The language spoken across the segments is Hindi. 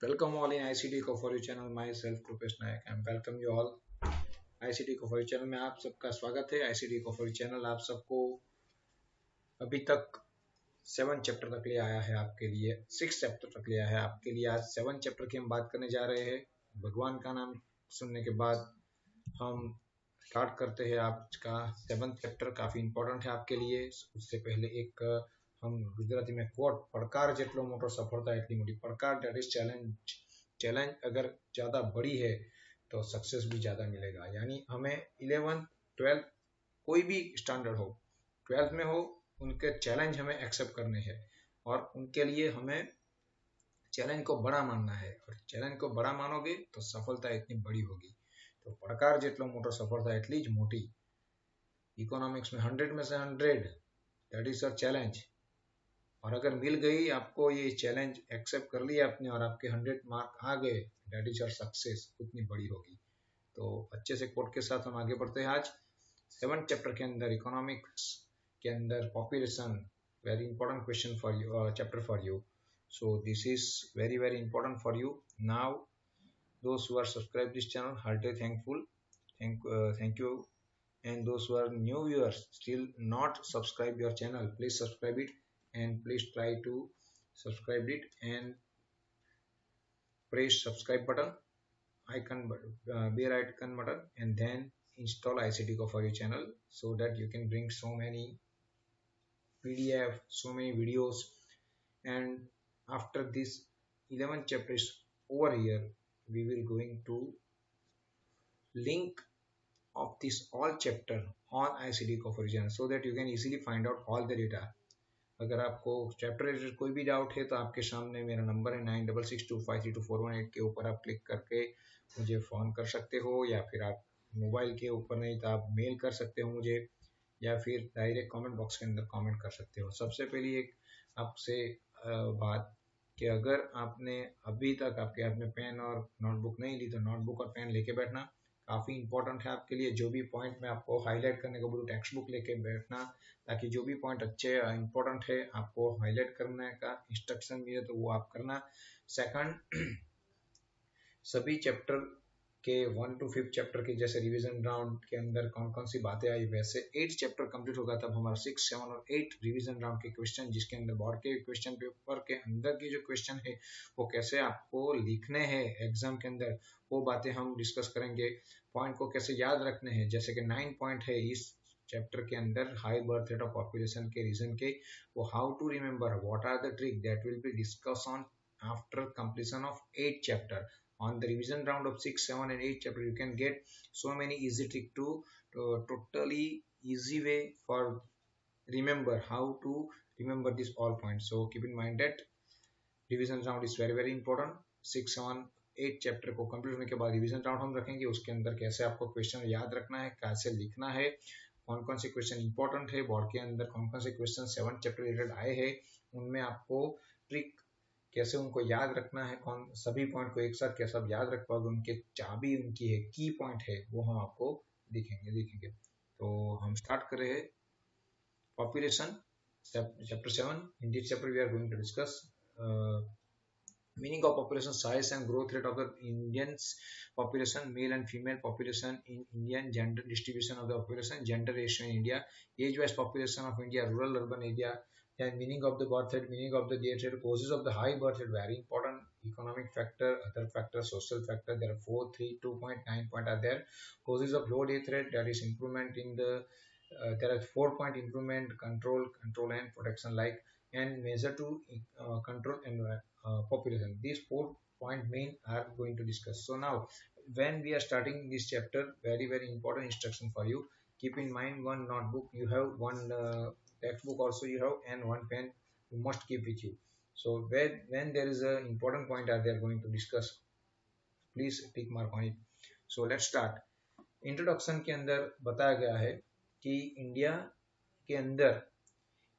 Welcome all in ICT को for you channel myself Rupesh Nayak am welcome you all. ICT को फॉर यू चैनल में आप सबका स्वागत है। आईसीटी को फॉर यू चैनल आप सबको अभी तक 7 चैप्टर तक ले आया है, आपके लिए 6 चैप्टर तक ले आया है आपके लिए। आज 7 चैप्टर की हम बात करने जा रहे हैं। भगवान का नाम सुनने के बाद हम स्टार्ट करते हैं। आपका 7th चैप्टर काफ़ी इंपॉर्टेंट है आपके लिए। उससे पहले एक हम गुजराती में कोट, પડકાર જેટલો મોટો સફળતા એટલી મોટી પડકાર, that is challenge। चैलेंज अगर ज़्यादा बड़ी है तो सक्सेस भी ज़्यादा मिलेगा। यानी हमें 11th 12th कोई भी स्टैंडर्ड हो, 12th में हो, उनके चैलेंज हमें एक्सेप्ट करने हैं और उनके लिए हमें चैलेंज को बड़ा मानना है। और चैलेंज को बड़ा मानोगे तो सफलता इतनी बड़ी होगी। तो પડકાર જેટલો મોટો સફળતા એટલી જ મોટી। इकोनॉमिक्स में 100 में से 100, दैट इज अ चैलेंज। और अगर मिल गई आपको ये चैलेंज, एक्सेप्ट कर लिया आपने और आपके 100 मार्क आ गए, दैट इज योर सक्सेस, उतनी बड़ी होगी। तो अच्छे से कोट के साथ हम आगे बढ़ते हैं। आज 7th चैप्टर के अंदर, इकोनॉमिक्स के अंदर population, very important question for you, chapter for you. So this is very very important for you. Now those who are subscribed this channel, heartily thankful, thank you. And those who are new viewers, still not subscribe your channel, please subscribe it, and please try to subscribe it and press subscribe button icon, bell icon button, and then install ICT Go for your channel, so that you can bring so many PDF, so many videos. And after this 11th chapter is over here, we will going to link of this all chapter on ICT Go for your channel, so that you can easily find out all the data. अगर आपको चैप्टर रिलेटेड कोई भी डाउट है तो आपके सामने मेरा नंबर है 9662532418 के ऊपर आप क्लिक करके मुझे फ़ोन कर सकते हो, या फिर आप मोबाइल के ऊपर नहीं तो आप मेल कर सकते हो मुझे, या फिर डायरेक्ट कमेंट बॉक्स के अंदर कमेंट कर सकते हो। सबसे पहली एक आपसे बात कि अगर आपने अभी तक आपके हाथ में पेन और नोटबुक नहीं ली तो नोटबुक और पेन लेके बैठना, काफ़ी इंपॉर्टेंट है आपके लिए। जो भी पॉइंट मैं आपको हाईलाइट करने को बोलूँ, टेक्स्ट बुक लेके बैठना, ताकि जो भी पॉइंट अच्छे इंपॉर्टेंट है आपको हाईलाइट करने का इंस्ट्रक्शन मिले तो वो आप करना। सेकंड, सभी चैप्टर के 1 to 5 चैप्टर के जैसे रिवीजन राउंड के अंदर कौन कौन सी बातें आई, वैसे 8 चैप्टर कंप्लीट होगा तब हमारा 6, 7 और 8 रिवीजन राउंड के क्वेश्चन, जिसके अंदर बोर्ड के क्वेश्चन पेपर के अंदर के जो क्वेश्चन है वो कैसे आपको लिखने हैं एग्जाम के अंदर, वो बातें हम डिस्कस करेंगे। पॉइंट को कैसे याद रखने हैं, जैसे कि 9 पॉइंट है इस चैप्टर के अंदर high birth rate of population के रीजन के, वो how to remember, what are the trick, that will be discuss on after completion of 8 chapter. On the revision round of 6, 7 and 8 chapter, you can get so many easy trick to totally easy way for remember how to remember this all points. So keep in mind that revision round is very very important। 6, 7, 8 chapter को कंप्लीट होने के बाद रिवीजन राउंड हम रखेंगे, उसके अंदर कैसे आपको क्वेश्चन याद रखना है, कैसे लिखना है, कौन कौन से क्वेश्चन इंपॉर्टेंट है, बोर्ड के अंदर कौन कौन से क्वेश्चन 7 चैप्टर रिलेटेड आए हैं, उनमें आपको ट्रिक कैसे उनको याद रखना है, कौन सभी पॉइंट को एक साथ कैसे आप याद रख पाओगे, उनके चाबी उनकी है, की पॉइंट है, वो हम आपको दिखेंगे। तो हम स्टार्ट कर रहे हैं population chapter 7। In this chapter we are going to discuss meaning of population, size and growth rate of the Indians population, male and female population in Indian, gender distribution of the population, gender ratio in India, age wise population of India, rural urban area, and meaning of the birth rate, meaning of the death rate, causes of the high birth rate, very important, economic factor, other factor, social factor. There are 4, 3, 2.9 point are there. Causes of low death rate, that is improvement in the there are 4 point improvement, control and protection, like, and measure to control and population. These 4 point main are going to discuss. So now when we are starting this chapter, very very important instruction for you. Keep in mind, one notebook you have, one textbook also you have, and one pen you must keep with you. So when there is a important point are they are going to discuss, please tick mark on it. So let's start। Introduction के अंदर बताया गया है कि इंडिया के अंदर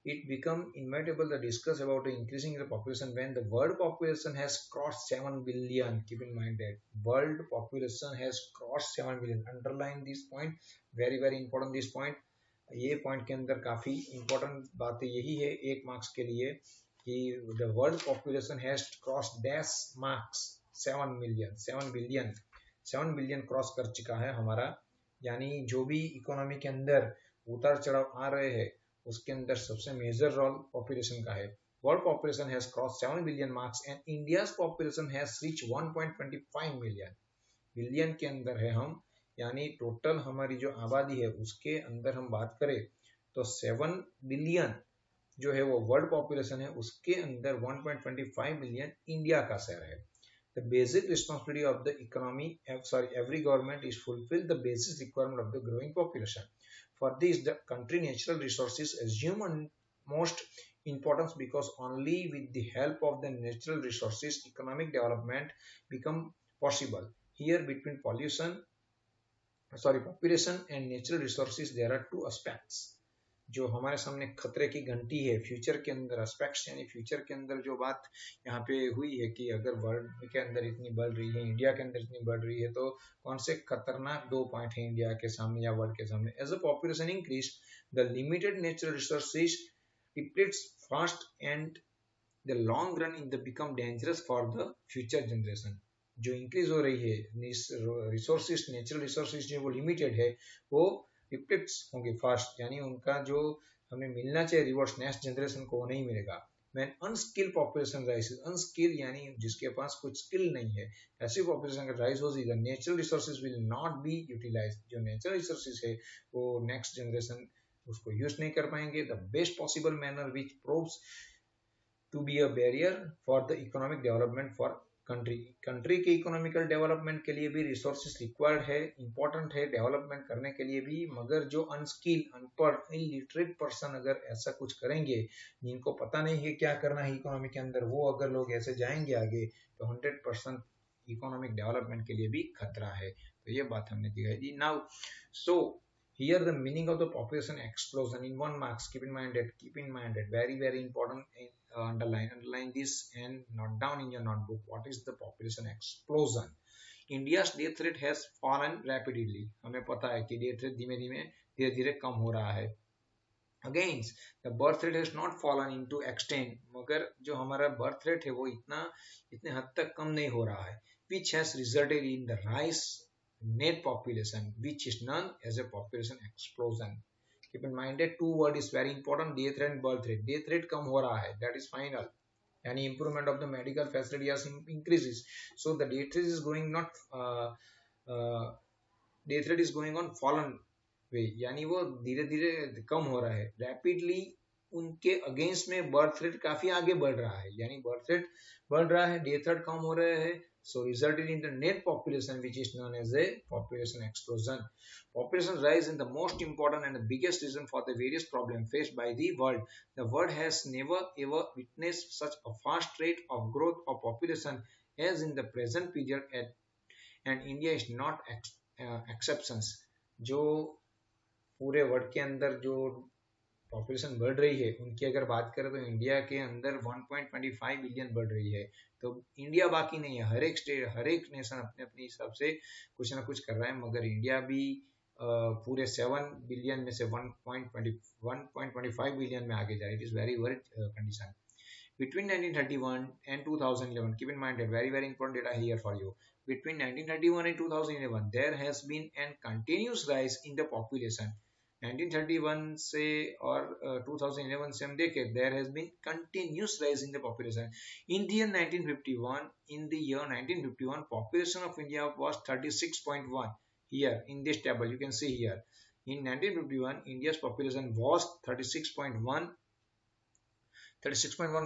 it become inevitable to discuss about increasing the population when the world population has crossed 7 billion. Keep in mind that world population has crossed 7 billion. Underline this point, very very important this point। ये पॉइंट के अंदर काफी इंपॉर्टेंट बात यही है 1 मार्क्स के लिए, कि the world population has cross dash marks 7 billion cross कर चुका है हमारा। यानी जो भी इकोनॉमी के अंदर उतार चढ़ाव आ रहे हैं उसके अंदर सबसे मेजर रोल पॉपुलेशन का है। World population has cross 7 billion marks and India's population has reach 1.25 million. Billion के अंदर है हम, यानी टोटल हमारी जो आबादी है उसके अंदर हम बात करें तो 7 बिलियन जो है वो वर्ल्ड पॉपुलेशन है, उसके अंदर 1.25 मिलियन इंडिया का शेयर है। The basic responsibility of the economy, every government is fulfill the basic requirement of the growing population. For this, the country natural resources assume most importance because only with the help of the natural resources, economic development become possible. Here, between population and natural resources, there are two aspects. जो हमारे सामने खतरे की घंटी है फ्यूचर के अंदर एस्पेक्ट्स, यानी फ्यूचर के अंदर जो बात यहाँ पे हुई है कि अगर वर्ल्ड के अंदर इतनी बढ़ रही है, इंडिया के अंदर इतनी बढ़ रही है, तो कौन से खतरनाक 2 पॉइंट है इंडिया के सामने या वर्ल्ड के सामने। As a population increase the limited natural resources depletes fast and the long run in the become dangerous for the future generation. जो इंक्रीज हो रही है रिसोर्सेज, नेचुरल रिसोर्सेज जो वो लिमिटेड है, वो डिप्लीट्स होंगे फास्ट, यानी उनका जो हमें मिलना चाहिए रिवॉर्ड्स नेक्स्ट जनरेशन को वो नहीं मिलेगा। When unskilled population rises, unskilled यानी जिसके पास कुछ स्किल नहीं है, ऐसी पॉपुलेशन का राइज होगी, the natural resources will not be utilized। जो नेचुरल रिसोर्सेज है वो नेक्स्ट जनरेशन उसको यूज नहीं कर पाएंगे। the best possible manner which proves to be a barrier for the economic development for country के इकोनॉमिकल डेवलपमेंट के लिए भी रिसोर्सेज रिक्वायर्ड है, इंपॉर्टेंट है डेवलपमेंट करने के लिए भी, मगर जो अनस्किल, अनपढ़, इलिटरेट पर्सन अगर ऐसा कुछ करेंगे, जिनको पता नहीं है क्या करना है इकोनॉमी के अंदर, वो अगर लोग ऐसे जाएंगे आगे तो 100% इकोनॉमिक डेवलपमेंट के लिए भी खतरा है। तो ये बात हमने दिखाई दी। Now so here the meaning of the population explosion in 1 marks, keep in mind that very important, underline this and note down in your notebook what is the population explosion। India's death rate has fallen rapidly, हमें पता है कि death rate धीरे धीरे कम हो रहा है। Against the birth rate has not fallen into extent, मगर जो हमारा birth rate है वो इतने हद तक कम नहीं हो रहा है, which has resulted in the rise net population, which is known as a population explosion। Keep in mind that two word is very important, death rate and birth rate। death rate कम हो रहा है, that is final, यानी improvement of the medical facilities increases, so the death rate is going not death rate is going on fallen way, यानी वो धीरे धीरे कम हो रहा है। रैपिडली उनके अगेंस्ट में बर्थ रेट काफी आगे बढ़ रहा है, यानी बर्थ रेट बढ़ रहा है, डेथ रेट कम हो रहा है, so resulted in the net population which is known as a population explosion। Population rise is the most important and the biggest reason for the various problems faced by the world। The world has never ever witnessed such a fast rate of growth of population as in the present period, and India is not exceptions। जो पूरे वर्ल्ड के अंदर जो पॉपुलेशन बढ़ रही है उनकी अगर बात करें तो इंडिया के अंदर 1.25 बिलियन बढ़ रही है। तो इंडिया बाकी नहीं है, हर एक स्टेट, हर एक नेशन अपने अपने हिसाब से कुछ ना कुछ कर रहा है, मगर इंडिया भी पूरे 7 बिलियन में से 1.25 बिलियन में आगे जा रही है। It is very word condition. Between 1931 and 2011, keep in mind that very important data here for you। Between 1931 and 2011, there has been a continuous rise in the population। 1931 से और 2011 से हम देखें, there has been continuous rise in the population। In the year 1951, population of India was 36.1। Here in this table you can see here, in 1951 India's population was 36.1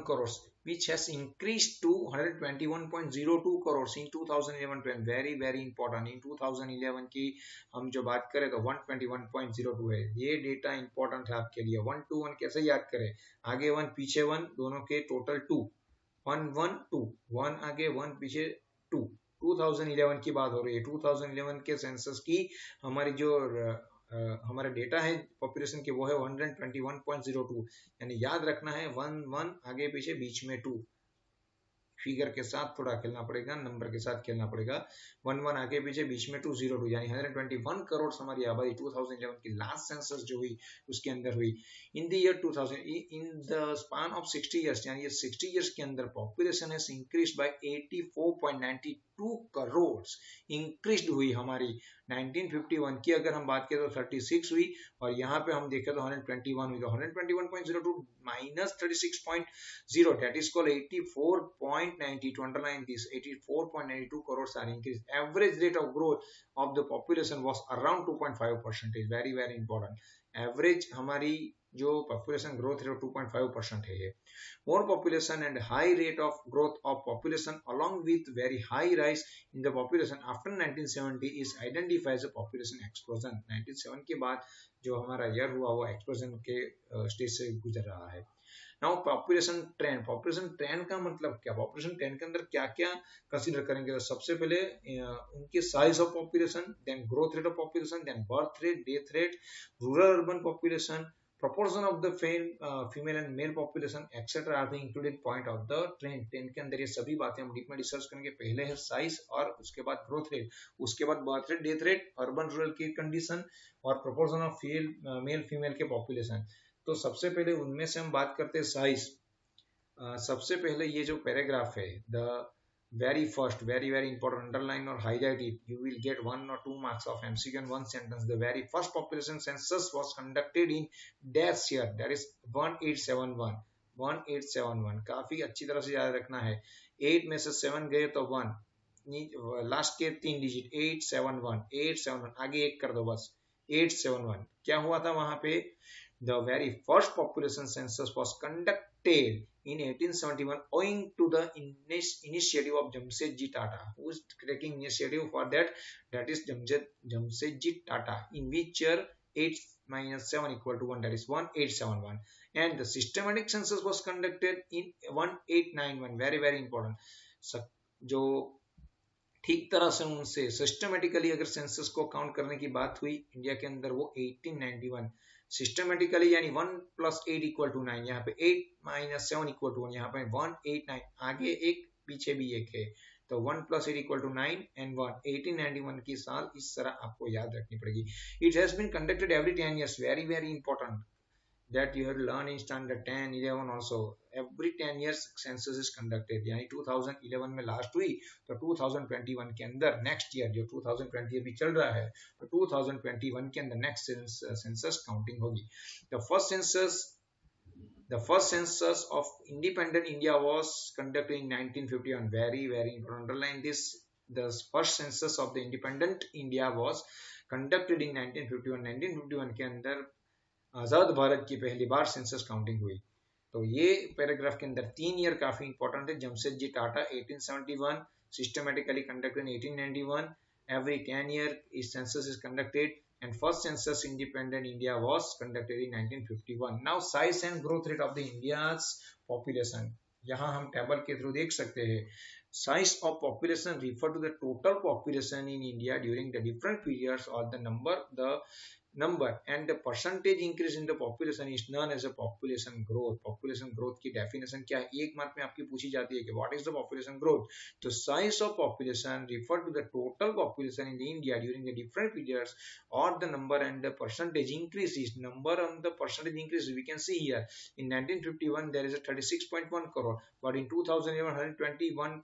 crores, which has increased to 121.02 crores in 2011-12। very important, in 2011 की हम जो बात करें तो 121.02 है। ये डेटा इंपॉर्टेंट है आपके लिए। 1 to 1 कैसे याद करें, आगे 1 पीछे 1, दोनों के टोटल 2, 1 1 2, 1 आगे 1 पीछे 2। 2011 की बात हो रही है। 2011 के सेंसस की हमारी जो हमारा डेटा है पॉपुलेशन के वो है 121.02, यानी याद रखना है 1 1 आगे पीछे बीच में 2। फिगर के साथ थोड़ा खेलना पड़ेगा, नंबर के साथ खेलना पड़ेगा। 1 आगे पीछे, बीच में 202 यानी 121 करोड़ हमारी आबादी 2011 की लास्ट सेंसस जो हुई उसके अंदर हुई। In the year 2000, in the span of 60 years, यानी 60 इयर्स के अंदर population has increased by 84.92 crore increased हुई हमारी। 1951 की अगर हम बात करें तो 36 हुई, और यहाँ पे हम देखें तो 121 हुई। तो 121.02 minus 36.0, that is called 84.90. To underline this, 84.92 crores are increased. Average rate of growth of the population was around 2.5%. Very very important. Average हमारी जो population growth है 2.5% है ये। More population and high rate of growth of population along with very high rise in the population after 1970 is identified as a population explosion. 1970 के बाद जो हमारा ईयर हुआ वो एक्सप्लोजन के स्टेज से गुजर रहा है। नाउ पॉपुलेशन ट्रेंड का मतलब क्या? पॉपुलेशन ट्रेंड के अंदर क्या क्या कंसीडर करेंगे? तो सबसे पहले उनके size of population, then growth rate of population, then birth rate, death rate, rural urban population, proportion of the female and male population etc are the included point of the trend के अंदर ये सभी बातें हम डीप में डिस्कस करेंगे। पहले है साइज, और उसके बाद ग्रोथ रेट, उसके बाद birth rate, death rate, urban rural की कंडीशन, और प्रोपोर्शन ऑफ मेल फीमेल के पॉपुलेशन। तो सबसे पहले उनमें से हम बात करते हैं साइज। सबसे पहले ये जो पैराग्राफ है, the very first, very very important, underline or highlight it, you will get 1 or 2 marks of MCQ in one sentence. The very first population census was conducted in dash year, that is 1871. 1871 काफी अच्छी तरह से याद रखना है। 8 में से 7 गए तो 1, लास्ट के 3 डिजिट, 871, 871 आगे 1 कर दो बस, 871। क्या हुआ था वहां पे? The very first population census was conducted in 1871 owing to the initiative of Jamsetji Tata. Who is taking initiative for that? That is Jamsetji Tata. In which year 8 minus 7 equal to 1, that is 1871. And the systematic census was conducted in 1891. Very very important. जो ठीक तरह से उनसे सिस्टमेटिकली अगर सेंसस को काउंट करने की बात हुई इंडिया के अंदर, वो 1891 सिस्टमेटिकली, यानी 1 + 8 = 9, यहाँ पे 8 - 7 = 1, यहाँ पे 189 आगे एक पीछे भी एक है, तो 1 + 8 = 9 and 1, 1891 की साल इस तरह आपको याद रखनी पड़ेगी। It has been conducted every 10 years, very very important, that you have learned in standard 10, 11 also. Every 10 years census is conducted, यानी 2011 में लास्ट हुई तो 2021 के अंदर नेक्स्ट ईयर, जो 2020 अभी चल रहा है, तो 2021 के अंदर नेक्स्ट सेंसस काउंटिंग होगी। The first census of independent India was conducted in 1951. Very very important, underline this. The first census of the independent India was conducted in 1951. 1951 के अंदर आजाद भारत की पहली बार सेंसस काउंटिंग हुई। तो ये पैराग्राफ के अंदर 3 ईयर काफी इंपॉर्टेंट है। Jamshedji Tata 1871, systematically conducted in 1891, every 10 year census is conducted, and first census independent India was conducted in 1951. Now size and growth rate of the India's population, यहाँ हम टेबल के थ्रू देख सकते हैं। Size of population refer to the total population in India during the different periods, or the number and the percentage increase in the population is known as a population growth. Population growth की definition क्या है? एक मार्क में आपकी पूछी जाती है कि what is the population growth? तो size of population refer to the total population in India during the different periods, or the number and the percentage increases. Number and the percentage increases we can see here. In 1951 there is a 36.1 crore, but in 2011 121.02.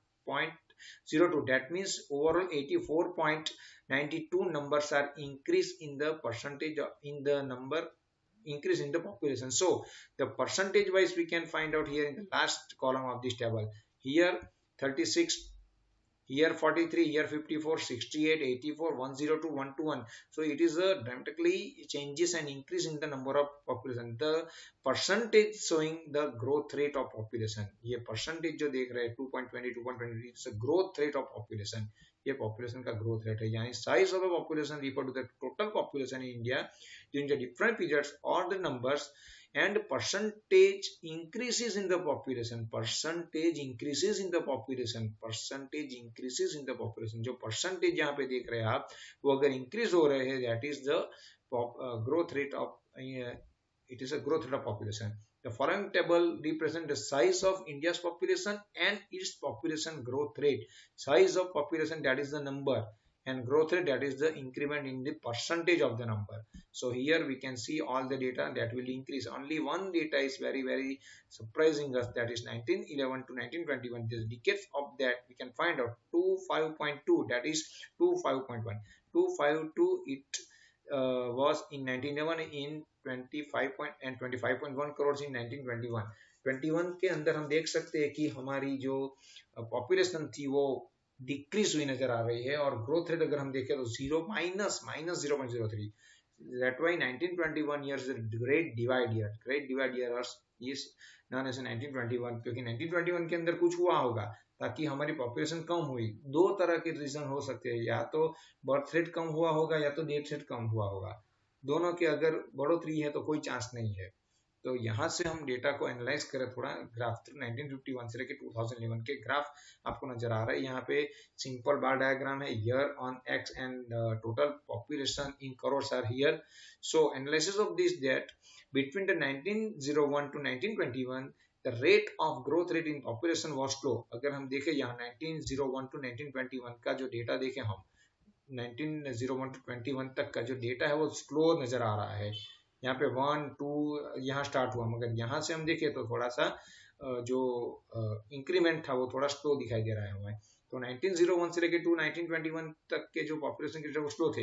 That means overall 84.92 numbers are increase in the percentage in the number, increase in the population. So the percentage wise we can find out here in the last column of this table. Here 36, here 43, here 54, 68, 84, 102, 121. So it is a dramatically changes and increase in the number of population. The percentage showing the growth rate of population. ये percentage जो देख रहे हैं 2.20, 2.20, it's a growth rate of population. ये population का growth rate है, यानी size of a population refer to the total population in India during the different periods, or the numbers and percentage increases in the population. Percentage increases in the population. Percentage increases in the population. जो percentage यहाँ पे देख रहे हैं आप, वो अगर increase हो रहे हैं, that is the growth rate of it is a growth rate of population. The following table represent the size of India's population and its population growth rate. Size of population, that is the number, and growth rate, that is the increment in the percentage of the number. So here we can see all the data that will increase. Only one data is very surprising us, that is 1911 to 1921. The decades of that we can find out 25.2, that is 25.1. 252 it was in 1911 in 25.1 crore in 1921. 21 के अंदर हम देख सकते हैं कि हमारी जो पॉपुलेशन थी वो डिक्रीज हुई नजर आ रही है, और ग्रोथ रेट अगर हम देखें तो zero minus 0.03. That why 1921 years is a great divide year. Great divide year is known as 1921, क्योंकि 1921 के अंदर कुछ हुआ होगा ताकि हमारी पॉपुलेशन कम हुई. दो तरह के रीजन हो सकते हैं, या तो बर्थ रेट कम हुआ होगा या तो डेथ रेट कम हुआ होगा. दोनों के अगर बढ़ोतरी है तो कोई चांस नहीं है. तो यहाँ से हम डेटा को एनालाइज करें थोड़ा. ग्राफ 1951 से लेकर 2011 के ग्राफ आपको नजर आ रहा है. यहाँ पे सिंपल बार डायग्राम है. Year on X and total population in crores are here. So analysis of this that between the 1901 to 1921 the rate of growth rate in population was slow. अगर हम देखें यहाँ 1901 to 1921 का जो डेटा देखें हम 1901 to 21 तक का जो डेटा है वो स्लो नजर आ रहा है. यहाँ पे 1 2 यहाँ स्टार्ट हुआ, मगर यहाँ से हम देखें तो थोड़ा सा जो इंक्रीमेंट था वो थोड़ा स्लो दिखाई दे रहा है हमें. तो 1901 से लेकर 1921 तक के जो पॉपुलेशन के वो स्लो थे.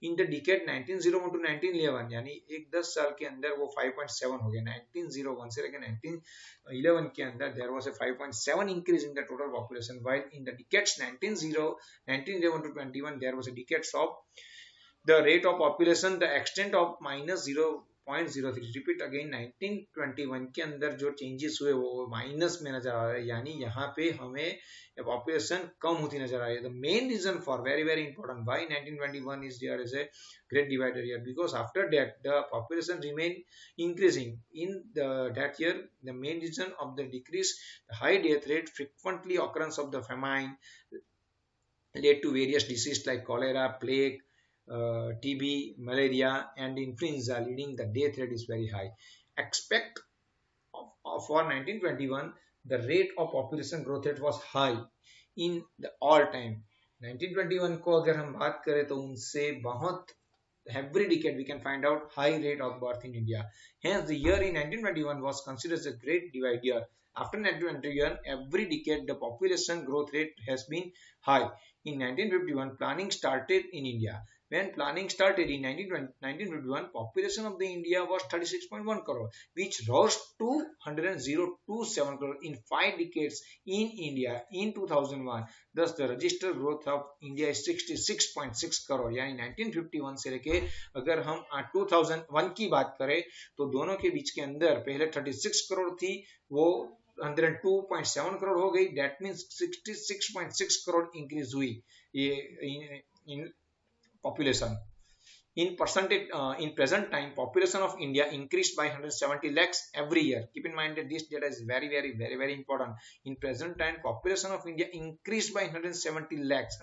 इन द डिकेड 1901 टू 1911 यानी एक 10 साल के अंदर वो 5.7 हो गया. 1901 से लेकर 1911 के अंदर there was a 5.7 increase in the total population, while in the decades 1911 to 21 there was a decades of the rate of population the extent of minus 0.03. Repeat again 1921 के अंदर जो चेंजेस हुए वो माइनस में नजर आ रहा है, यानी यहाँ पे हमें पॉपुलेशन कम होती नजर आ रही है. The main reason for very important why 1921 is there is a great divider here, because after that the population remain increasing in that year. The main reason of the decrease, the high death rate, frequently occurrence of the famine led to various diseases like cholera, plague, TB, malaria and influenza, leading the death rate is very high. Expect for 1921 the rate of population growth rate was high in the all time. 1921 को अगर हम बात करें तो उनसे बहुत every decade we can find out high rate of birth in India. Hence the year in 1921 was considered as a great divide year. After 1921 every decade the population growth rate has been high. In 1951 planning started in India. When planning started in 1951, population of the India was 36.1 crore, which rose to 100.027 crore in 5 decades in India in 2001. Thus, the registered growth of India is 66.6 crore. यानी 1951 से लेके अगर हम 2001 की बात करें तो दोनों के बीच के अंदर पहले 36 करोड़ थी, वो 102.7 करोड़ हो गई. That means 66.6 करोड़ इंक्रीज हुई ये in population. In percentage, in present time, population of India increased by 170 lakhs every year. Keep in mind that this data is very important. In present time, population of India increased by 170 lakhs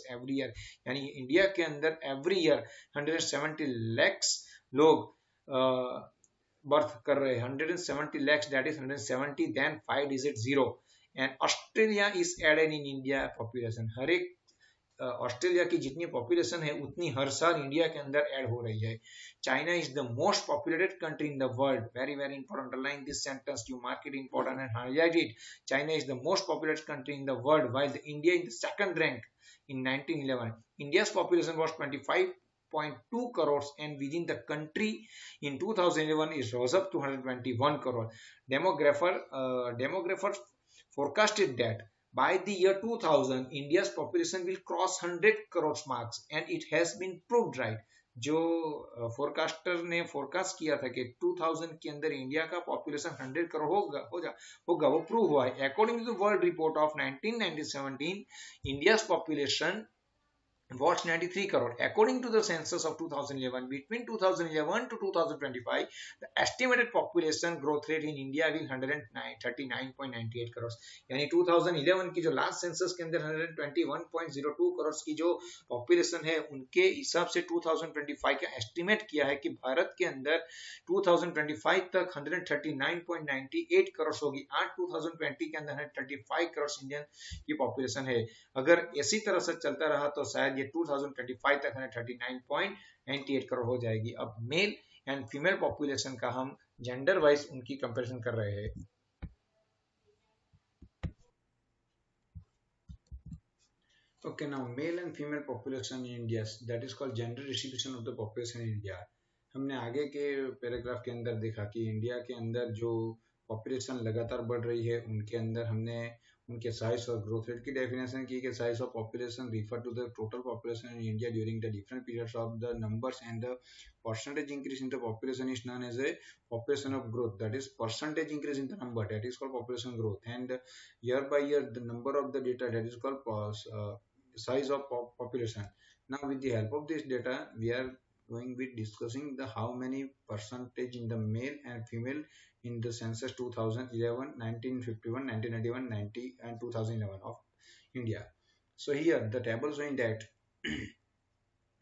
every year. यानी इंडिया के अंदर every year 170 lakhs लोग बर्थ कर रहे हैं. 170 lakhs, that is 170 then 5 digit 0. And Australia is added in India population. हर एक ऑस्ट्रेलिया की जितनी पॉपुलेशन है उतनी हर साल इंडिया के अंदर ऐड हो रही है. China is the most populated country in the world. Very important. Underline this sentence, you mark it important and highlight it. China is the most populated country in the world, while India in the second rank in 1911. India's population was 25.2 crores and within the country in 2011 it rose up to 121 crore. Demographers forecasted that by the year 2000 India's population will cross 100 crores marks and it has been proved right. जो फोरकास्टर ने फोरकास्ट किया था कि 2000 के अंदर इंडिया का पॉपुलेशन 100 करोड़ होगा वो प्रूव हुआ है. According to the world report of 1917 India's population was 93 crore. According to the census of 2011, between 2011 to 2025, the estimated population growth rate in India will 139.98 crores. यानी 2011 की जो लास्ट सेंसस के अंदर 121.02 करोड़ की जो पॉपुलेशन है, उनके हिसाब से 2025 का एस्टिमेट किया है कि भारत के अंदर 2025 तक 139.98 करोड़ होगी। आज 2020 के अंदर 135 करोड़ इंडियन की पॉपुलेशन है। अगर इसी तरह से चलता रहा तो शायद ये 2025 तक 139.98 करोड़ हो जाएगी। अब मेल एंड फीमेल पॉपुलेशन का हम जेंडर वाइज उनकी कंपैरिजन कर रहे हैं। Okay, now male and female population in India, that is called gender distribution of the population in India. हमने आगे के पैराग्राफ के अंदर देखा कि इंडिया के अंदर जो पॉपुलेशन लगातार बढ़ रही है, उनके अंदर हमने उनके साइज और ग्रोथ रेट की डेफिनेशन की कि size of population refer to the total population in India during the different periods of the numbers and the percentage increase in the population is known as a population of growth, that is percentage increase in the number, that is called population growth, and year by year the number of the data, that is called size of population. Now with the help of this data we are going with discussing the how many percentage in the male and female in the census 2011, 1951, 1991, 90 and 2011 of India. So here the table showing that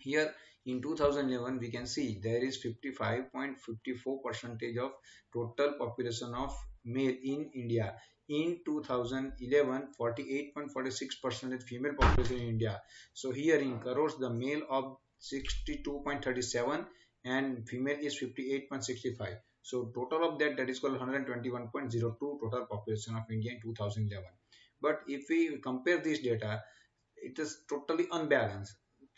here in 2011 we can see there is 55.54 percentage of total population of male in India. In 2011 48.46 percent female population in India. So here in crores the male of 62.37 and female is 58.65. So total of that, that is called 121.02 total population of India in 2011. But if we compare this data, it is totally unbalanced.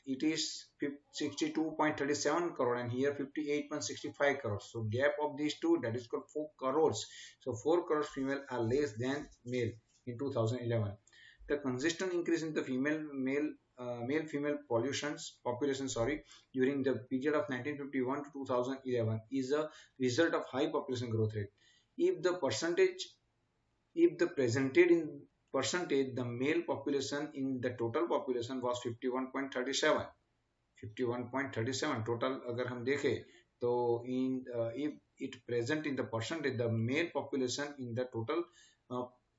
It is 62.37 crore and here 58.65 crores. So gap of these two, that is called 4 crores. So 4 crores female are less than male in 2011. The consistent increase in the male female population during the period of 1951 to 2011 is a result of high population growth rate. If the presented in percentage, the male population in the total population was 51.37 total अगर हम देखें तो in if it present in the percentage, the male population in the total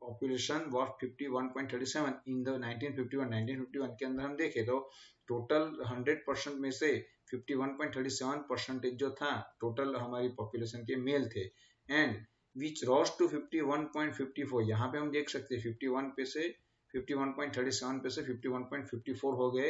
population was 51.37 in the 1951 के अंदर हम देखें तो टोटल 100% में से 51.37% जो था टोटल हमारी पॉपुलेशन के मेल थे, एंड which rose to 51.54. यहाँ पे हम देख सकते हैं 51 पे से 51.37 पे से 51.54 हो गए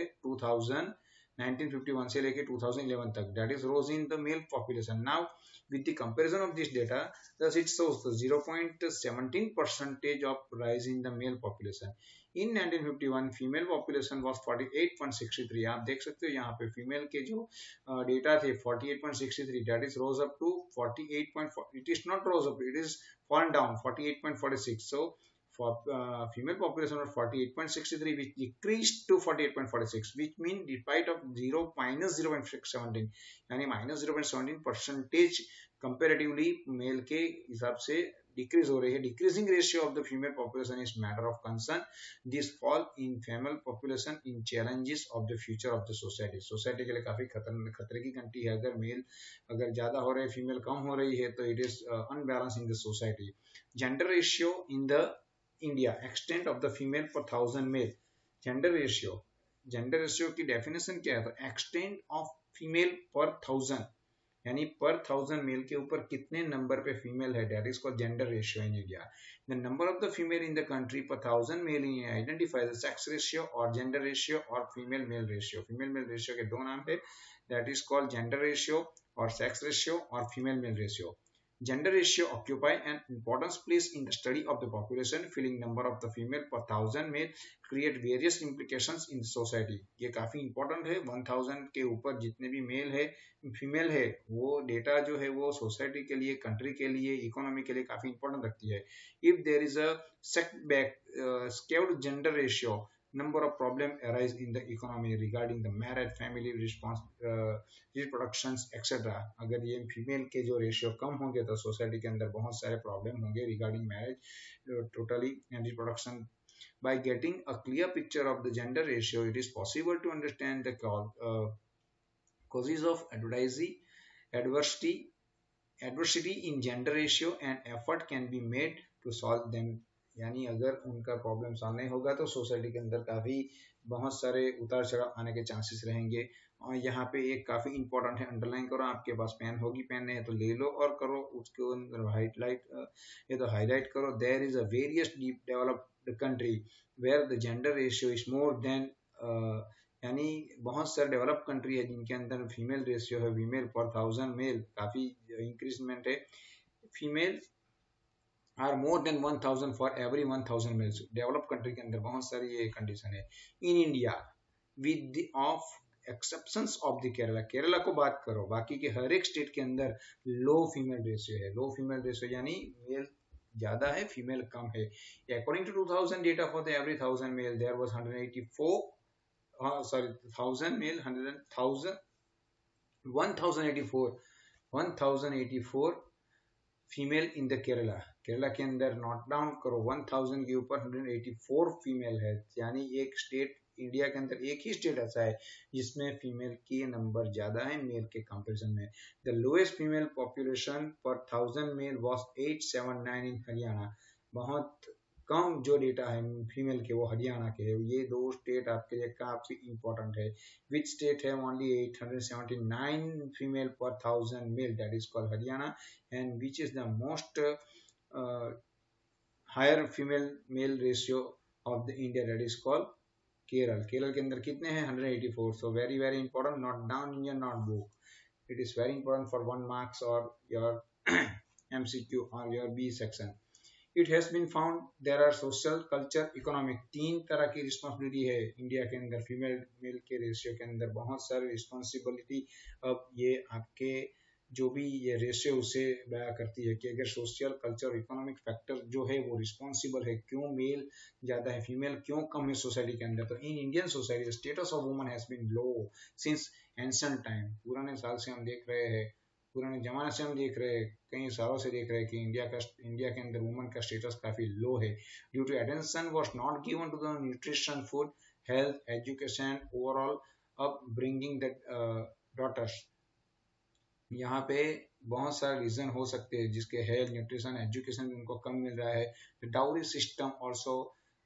1951 से लेके 2011 तक. That is rose in the male population. Now with the comparison of this data, thus it shows the 0.17 percentage of rise in the male population. In 1951 female population was 48.63. आप देख सकते हो यहाँ पे फीमेल के जो डेटा थे 48.63, that is rose up to 48.4. It is not rose up, it is fallen down 48.46. So for female population was 48.63, which decreased to 48.46, which means despite of 0.17 यानी -0.17 परसेंटेज कंपेरेटिवली मेल के हिसाब से डिक्रीज हो रही है. Decreasing ratio of the female population is matter of concern. This fall in female population in challenges of the future of the society. Society के लिए काफी खतरे की घंटी है. अगर मेल अगर ज्यादा हो रहे हैं, फीमेल कम हो रही है, तो it is unbalance in the society. Gender ratio in the India, extent of the female पर 1000 मेल. जेंडर रेशियो की डेफिनेशन क्या है? तो एक्सटेंट ऑफ फीमेल पर 1000 यानी पर 1000 मेल के ऊपर कितने नंबर पे फीमेल है, that is called gender ratio in India. The number of the female in the country पर 1000 मेल आइडेंटिफाइज सेक्स रेशियो और जेंडर रेशियो और female male ratio. Female male ratio के दो नाम है, that is called gender ratio और सेक्स रेशियो और female male ratio. Gender ratio occupy an important place in the study of the population. Filling number of the female per 1000 male create various implications in society. ये काफी important है. 1000 के ऊपर जितने भी मेल है फीमेल है, वो डेटा जो है वो सोसाइटी के लिए, कंट्री के लिए, इकोनॉमी के लिए काफी इंपॉर्टेंट रखती है. If there is a skewed gender ratio, number of problem arise in the economy regarding the marriage, family response, reproductions etc. अगर ये फीमेल के जो रेशियो कम होंगे तो सोसाइटी के अंदर बहुत सारे प्रॉब्लम होंगे regarding marriage totally and reproduction. By getting a clear picture of the gender ratio, it is possible to understand the causes of adversity adversity in gender ratio and effort can be made to solve them. यानी अगर उनका प्रॉब्लम सॉल्व नहीं होगा तो सोसाइटी के अंदर काफी बहुत सारे उतार चढ़ाव आने के चांसेस रहेंगे। और यहाँ पे एक काफी इंपॉर्टेंट है, अंडरलाइन करो, आपके पास पेन होगी, पेन नहीं है तो ले लो और करो, उसके अंदर हाईलाइट ये तो हाईलाइट करो। There is a various deep developed country where the gender ratio is more than, यानी बहुत सारे डेवलप कंट्री है जिनके अंदर फीमेल रेशियो है, फीमेल पर 1000 मेल, काफी इंक्रीजमेंट है। Female are more than 1000 for every 1000 males. Develop country के अंदर बहुत सारी ये कंडीशन है। In India with the of exceptions of the Kerala, Kerala को बात करो, बाकी के हर एक स्टेट के अंदर लो फीमेल रेशियो है। लो फीमेल रेशियो यानी मेल ज्यादा है, फीमेल कम है। According to 2000 data for the every 1000 male there was 184 1000 male 1084 female in the Kerala. Kerala के अंदर नोट डाउन करो 1000 के ऊपर 184 फीमेल है, यानी एक स्टेट इंडिया के अंदर एक ही स्टेट ऐसा है जिसमें फीमेल के नंबर ज्यादा है मेल के कंपैरिजन में। द लोएस्ट फीमेल पॉपुलेशन पर 1000 मेल वाज 879 इन हरियाणा। बहुत कम जो डेटा है फीमेल के वो हरियाणा के है। ये दो स्टेट आपके लिए काफी इंपॉर्टेंट है। विच स्टेट है ओनली 879 फीमेल पर 1000 male, that is called Haryana. And which is the most higher female male ratio of the India, that is called Kerala. Kerala के अंदर कितने हैं? 184। So very very important, note down in your notebook, it is very important for 1 marks और योर MCQ और your B section. It has been found there are social, culture, economic, 3 तरह की रिस्पॉन्सिबिलिटी है इंडिया के अंदर फीमेल मेल के रेशियो के अंदर, बहुत सारी रिस्पॉन्सिबिलिटी। अब ये आपके जो भी ये रेशियो उसे बयां करती है कि अगर सोशल, कल्चर, इकोनॉमिक फैक्टर जो है वो रिस्पॉन्सिबल है, क्यों मेल ज्यादा है फीमेल क्यों कम है सोसाइटी के अंदर। तो in Indian society status of woman has been low since ancient time. पुराने साल से हम देख रहे हैं, पुराने जमाने से हम देख रहे हैं, कई सालों से देख रहे हैं कि इंडिया के अंदर वुमन का स्टेटस काफी लो है। Due to attention was not given to the nutrition, food, health, education, overall upbringing the daughters. यहाँ पे बहुत सारे रीजन हो सकते हैं जिसके हेल्थ, न्यूट्रिशन, एजुकेशन उनको कम मिल रहा है। Dowry system also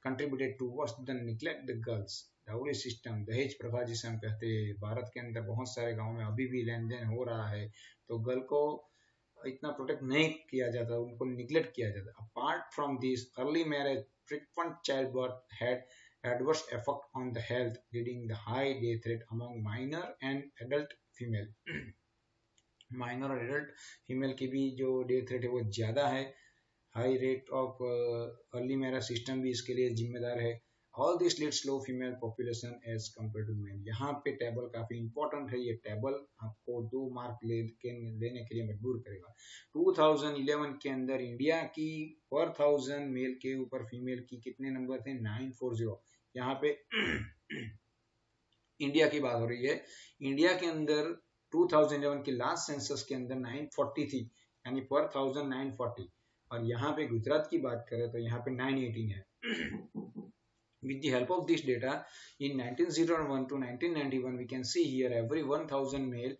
contributed towards the neglect the girls. Dowry system, दहेज प्रथा जिसे हम कहते हैं, भारत के अंदर बहुत सारे गाँव में अभी भी लेन देन हो रहा है। तो गर्ल को इतना प्रोटेक्ट नहीं किया जाता, उनको निग्लेक्ट किया जाता। Apart from this early marriage, frequent childbirth had adverse effect on the health, leading the high death rate among minor and adult female. Minor और एडल्ट फीमेल की भी जो डेथ रेट है वो ज़्यादा है। High rate of early marriage system भी इसके लिए जिम्मेदार है। All this leads low female population as compare to men. यहाँ पे टेबल काफ़ी इंपॉर्टेंट है, ये टेबल आपको 2 मार्क लेने के लिए मजबूर करेगा। 2011 के अंदर इंडिया की पर 1000 मेल के ऊपर फीमेल की कितने नंबर थे? 940। यहाँ पे इंडिया की बात हो रही है। इंडिया के अंदर 2011 की लास्ट सेंसस के अंदर 940 थी, यानी पर 1000 940। और यहाँ पे गुजरात की बात करें तो यहाँ पे 918 है। With the help of this data, in 1901 to 1991, we can see here every 1000 male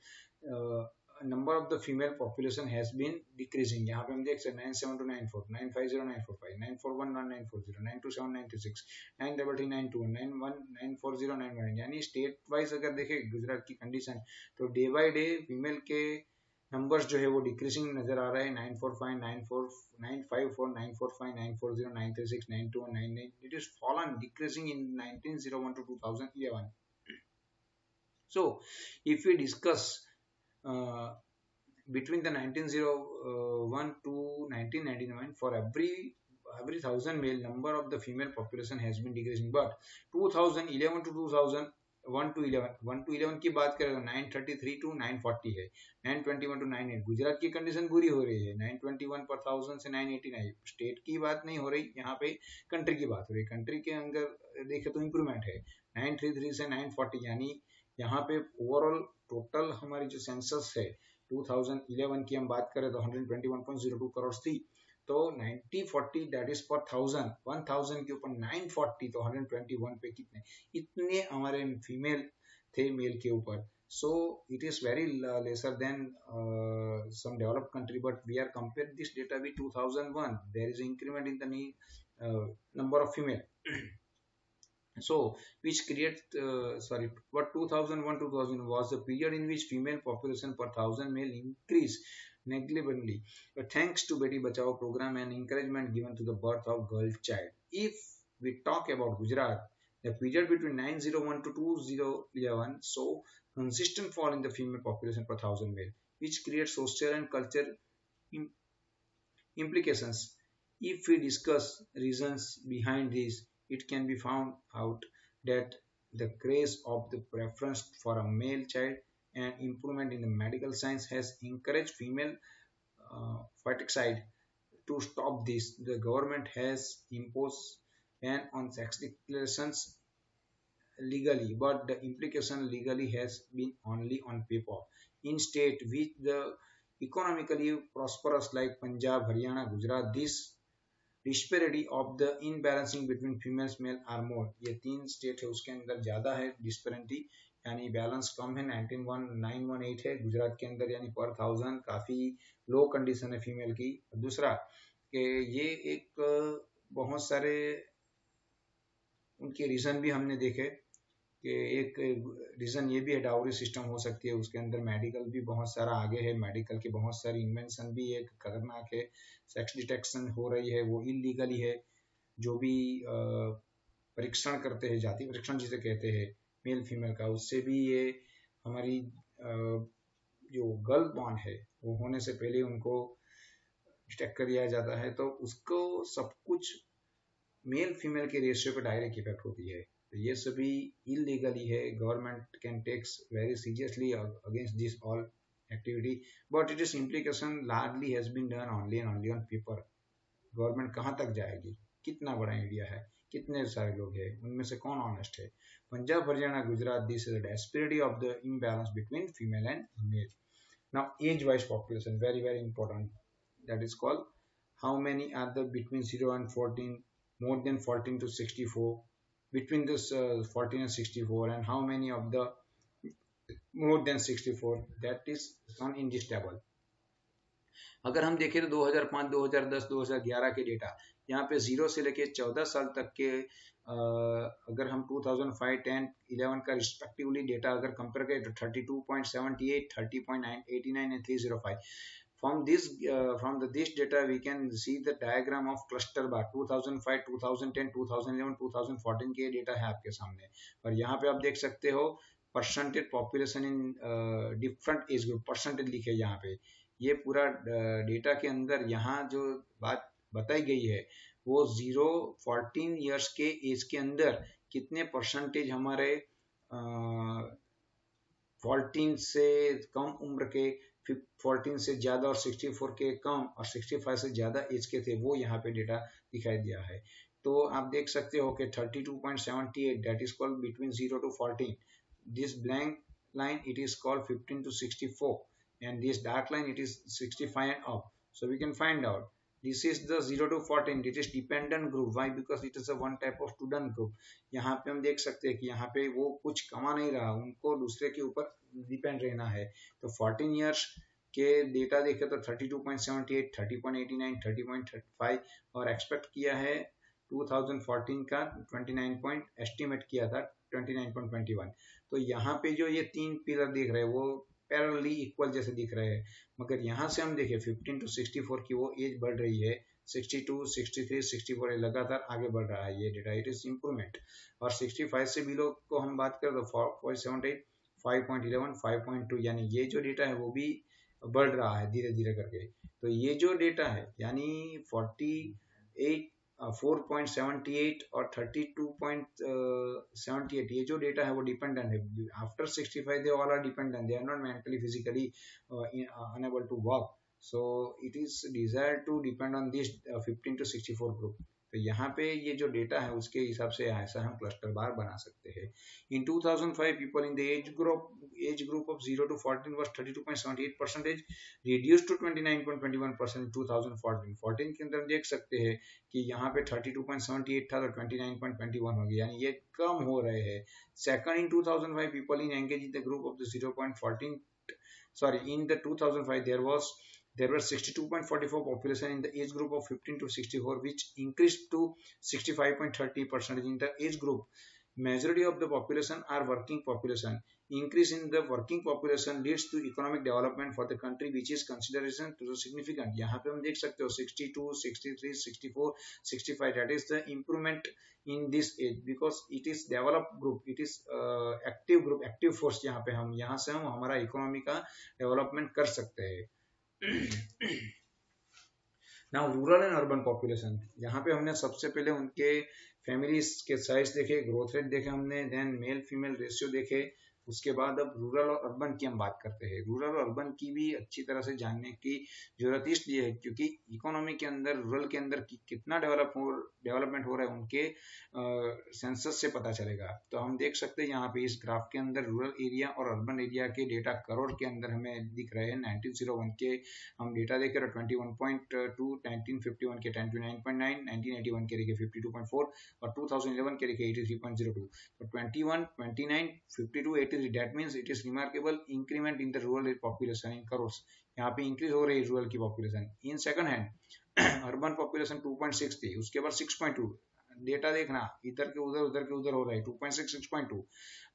number of the female population has been decreasing. यहाँ पे हम देख सकते 972949, 950945, 94119409, 927926, 933921, 91940919। यानी स्टेट वाइज अगर देखें गुजरात की कंडीशन तो डे बाय डे फीमेल के नंबर्स जो है वो डिक्रीजिंग नजर आ रहा है। 945, 954, 945, 940, 936, 92199। It is fallen, decreasing in 1901 to 2011. So, if we discuss between the 1901 to 1999, for every 1000 male, number of the female population has been decreasing. But 2011 to 2001 to 11 की बात करें तो 933 to 940 है, 921 to 98। गुजरात की कंडीशन बुरी हो रही है, 921 पर 1000 से 989। स्टेट की बात नहीं हो रही, यहाँ पे कंट्री की बात हो रही है। कंट्री के अंदर देखे तो इम्प्रूवमेंट है 933 से 940, यानी यहाँ पे ओवरऑल टोटल हमारी जो सेंसस है 2011 की हम बात करें तो 121.02 करोड़ थी, तो 90-40 दैट इज पर 1000 के ऊपर 940 तो 121 पे कितने इतने हमारे फीमेल थे मेल के ऊपर. So it is very lesser than some developed country, but we are compared this data with 2001. There is increment in the number of female. So which creates sorry, what 2001 2000 was the period in which female population per thousand male increased negligibly, but thanks to Beti Bachao program and encouragement given to the birth of girl child. If we talk about Gujarat, the period between 901 to 2011 saw consistent fall in the female population per thousand male, which creates social and cultural implications. If we discuss reasons behind this, it can be found out that the craze of the preference for a male child and improvement in the medical science has encouraged female ferticide. To stop this, the government has imposed ban on sex declarations legally, but the implication legally has been only on paper. In state which the economically prosperous like Punjab, Haryana, Gujarat, this disparity of the imbalancing between females male are more. ये तीन स्टेट है उसके अंदर ज़्यादा है डिस्पेरिटी यानी बैलेंस कम है 19,918 है गुजरात के अंदर यानी पर थाउजेंड काफ़ी लो कंडीशन है फीमेल की. दूसरा कि ये एक बहुत सारे उनके रीज़न भी हमने देखे कि एक रीज़न ये भी है डाउरी सिस्टम हो सकती है उसके अंदर मेडिकल भी बहुत सारा आगे है मेडिकल की बहुत सारी इन्वेंशन भी एक खतरनाक है सेक्स डिटेक्शन हो रही है वो इलीगली है जो भी परीक्षण करते हैं जाति परीक्षण जिसे कहते हैं मेल फीमेल का उससे भी ये हमारी जो गर्ल बॉर्न है वो होने से पहले उनको डिटेक्ट कर दिया जाता है तो उसको सब कुछ मेल फीमेल के रेशियो पे डायरेक्ट इफेक्ट होती है. तो ये सभी इलीगली है. Government can takes very seriously against this all activity but it is implication largely has been done only and only on paper. Government कहाँ तक जाएगी कितना बड़ा इंडिया है कितने सारे लोग हैं उनमें से कौन ऑनेस्ट है. Punjab Haryana Gujarat this is the disparity of the imbalance between female and male. Now age wise population very very important that is called how many are the between 0 and 14 more than 14 to 64 between this 14 and 64 and how many of the more than 64 that is shown in this table. अगर हम देखें तो 2005 2010 2011 के डेटा यहाँ पे 0 से लेके 14 साल तक के अगर हम 2005 10 11 का रिस्पेक्टिवली डेटा अगर कंपेयर करें तो 32.78 30.89 and 305. From this data we can see the diagram of cluster bar 2005 2010 2011 2014 के डेटा है आपके सामने और यहाँ पे आप देख सकते हो percentage population in different age group percentage लिखे यहाँ पे. ये पूरा डेटा के अंदर यहाँ जो बात बताई गई है वो 0-14 ईयर्स के एज के अंदर कितने परसेंटेज हमारे 14 से कम उम्र के 14 से ज़्यादा और 64 के कम और 65 से ज़्यादा एज के थे वो यहाँ पे डेटा दिखाई दिया है. तो आप देख सकते हो कि 32.78 that is called between 0 to 14. This blank line it is called 15 to 64 and this dark line it is 65 and up. So we can find out this is the 0 to 14 it is dependent group. Why? Because it is a one type of student group. यहाँ पे हम देख सकते हैं कि यहाँ पे वो कुछ कमा नहीं रहा उनको दूसरे के ऊपर डिपेंड रहना है. तो 14 ईयर्स के डेटा देखे तो 32.78 30.89 30.35 और एक्सपेक्ट किया है 2014 का 29 पॉइंट एस्टिमेट किया था 29.21. तो यहाँ पे जो ये तीन पिलर देख रहे हैं वो पैरेलली इक्वल जैसे दिख रहे हैं मगर यहाँ से हम देखें 15 to 64 की वो एज बढ़ रही है 62 63 64 लगातार आगे बढ़ रहा है ये डेटा इट इज इम्प्रूवमेंट. और 65 से बिलो को हम बात करें तो 4.78 5.11 5.2 यानी ये जो डेटा है वो भी बढ़ रहा है धीरे धीरे करके. तो ये जो डेटा है यानी 48 4.78 और 32.78 ये जो डेटा है वो डिपेंडेंट है. After 65 they all are dependent they are not mentally physically unable to work. So it is desired to depend on this 15 to 64 group. तो यहाँ पे ये जो डेटा है उसके हिसाब से ऐसा हम क्लस्टर बार बना सकते हैं। इन 2005 people in the age group of 0 to 14 was 32.78%, reduced to 29.21% in 2014। 14 के अंदर देख सकते हैं कि यहाँ पे 32.78 था तो 29.21 हो गया, यानी ये कम हो रहे हैं। Second, in 2005 people in engage in the group of the 0.14, sorry, in the 2005 there were 62.44 population in the age group of 15 to 64, which increased to 65.30% in the age group. Majority of the population are working population. Increase in the working population leads to economic development for the country, which is consideration to the significant। यहाँ पे हम देख सकते हो 62, 63, 64, 65, that is the improvement in this age because it is developed group, it is active group, active force। यहाँ पे हम यहाँ से हम हमारा इकोनॉमी का डेवलपमेंट कर सकते हैं। Now rural and urban population, यहाँ पे हमने सबसे पहले उनके फैमिलीज के साइज देखे, ग्रोथ रेट देखे हमने, देन मेल फीमेल रेशियो देखे। उसके बाद अब रूरल और अर्बन की हम बात करते हैं। रूरल और अर्बन की भी अच्छी तरह से जानने की जरूरत इसलिए है क्योंकि इकोनॉमी के अंदर रूरल के अंदर कितना डेवलपमेंट हो रहा है उनके सेंसस से पता चलेगा। तो हम देख सकते हैं यहाँ पे इस ग्राफ के अंदर रूरल एरिया और अर्बन एरिया के डेटा करोड़ के अंदर हमें दिख रहे हैं। 1901 के हम डेटा देखें तो 21.2, 1951 के 10.9, 1981 के देखे 52.4 और 2011 के देखे 83.02। तो 21, 29, 52, 83, that means it is remarkable increment in the rural population in crores। यहाँ पे इंक्रीज हो रही है रूरल की population. In second hand urban population 2.6 थी, उसके बाद 6.2। डेटा देखना इधर के उधर हो रहा है 2.6, 6.2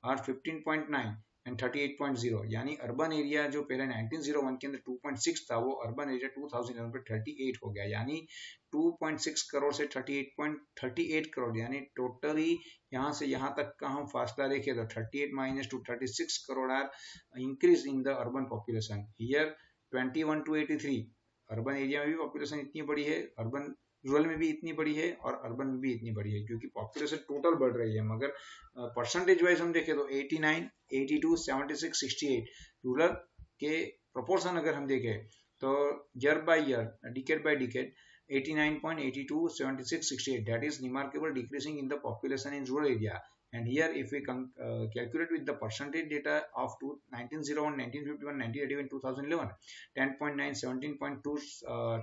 और 15.9 एंड 38.0, यानी अर्बन एरिया जो पहले 1901 के अंदर 2.6 था वो अर्बन एरिया 2011 पे 38 हो गया, यानी 2.6 करोड़ से 38 करोड़, यानी टोटली यहाँ से यहाँ तक का हम फासला देखें तो 38 minus to 36 crore are increase in the urban population. Here 21 to 83 urban area में भी पॉपुलेशन इतनी बड़ी है, अर्बन रूरल में भी इतनी बड़ी है और अर्बन में भी इतनी बड़ी है क्योंकि पॉपुलेशन टोटल बढ़ रही है। मगर परसेंटेज वाइज हम देखें तो 89, 82, 76, 68 रूरल के प्रोपोर्शन अगर हम देखें तो year by year, decade by decade 89.82, 76, 68, that is remarkable decreasing in the population in rural area। And here if we calculate with the percentage data of 1901, 1951, 1981, 2011, 10.9, 17.2,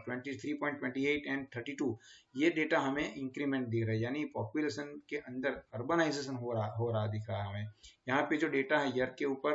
23.28 and 32, ये डेटा हमें इंक्रीमेंट दिख रहा है, यानी पॉपुलेशन के अंदर अर्बनाइजेशन हो रहा दिख रहा है हमें। यहाँ पे जो डेटा है ईयर के ऊपर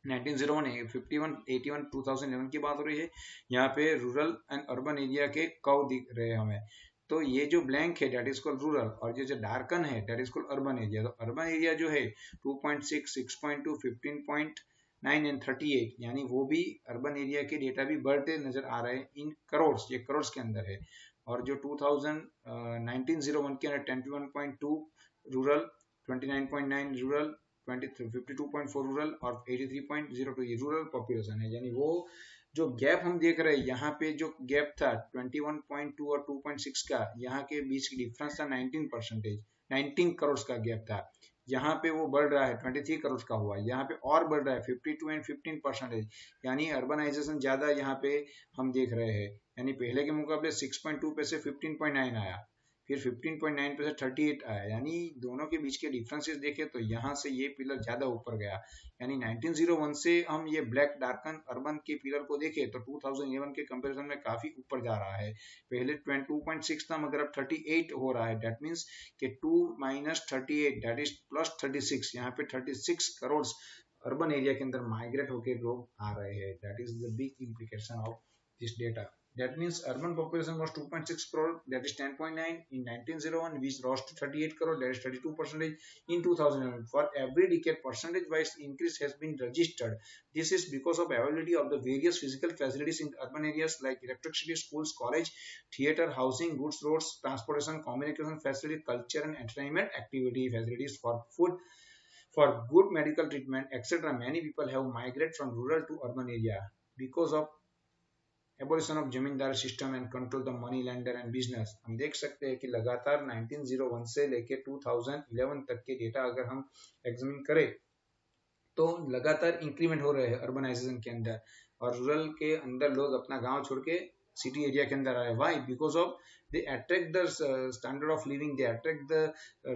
1901, 51, 81, 2011 की बात हो रही है। यहाँ पे रूरल एंड अर्बन एरिया के कर्व दिख रहे हैं हमें। तो ये जो ब्लैंक है डेट इज कॉल्ड रूरल और ये जो डार्कन है that is called urban area. तो अर्बन एरिया जो है 2.6, 6.2, 15.9 एंड 38, यानी वो भी अर्बन एरिया के डेटा भी बढ़ते नजर आ रहे हैं इन करोड़, ये करोड़ के अंदर है। और जो 1901 के अंदर 21.2 रूरल, 29.9 रूरल, 52.4 रूरल और 83.02 ये रूरल पॉपुलेशन है, यानी वो जो गैप हम देख रहे हैं यहाँ पे जो गैप था 21.2 और 2.6 का, यहाँ के बीच की डिफरेंस था 19 करोड़ का गैप था। यहाँ पे वो बढ़ रहा है 23 करोड़ का हुआ, यहाँ पे और बढ़ रहा है 52 एंड 15%, यानी अर्बनाइजेशन ज्यादा यहाँ पे हम देख रहे हैं। यानी पहले के मुकाबले 6.2 पे से 15.9 आया, फिर 15.9 पे से 38 आया, यानी दोनों के बीच के डिफरेंसेस देखें तो यहाँ से ये पिलर ज्यादा ऊपर गया। यानी 1901 से हम ये ब्लैक डार्कन अर्बन के पिलर को देखें तो 2011 के कंपैरिजन में काफी ऊपर जा रहा है। पहले 22.6 था मगर अब 38 हो रहा है, दैट मीन्स कि 2 माइनस 38 दैट इज प्लस 36, यहाँ पे 36 करोड़ अर्बन एरिया के अंदर माइग्रेट होकर लोग आ रहे हैं। That is the big implication of this data. That means urban population was 2.6 crore, that is 10.9 in 1901, which rose to 38 crore, that is 32% in 2011. For every decade, percentage-wise increase has been registered. This is because of availability of the various physical facilities in urban areas like electricity, schools, college, theatre, housing, goods roads, transportation, communication facility, culture and entertainment activity facilities for food, for good medical treatment, etc. Many people have migrated from rural to urban area because of abolition of zamindar system and control the money lender and business. हम देख सकते हैं कि लगातार 1901 से लेके 2011 तक के डेटा अगर हम एग्जामिन करें तो लगातार इंक्रीमेंट हो रहे हैं अर्बनाइजेशन के अंदर, और रूरल के अंदर लोग अपना गांव छोड़ के सिटी एरिया के अंदर आ रहे हैं. Why? Because of they attract the standard of living, they attract the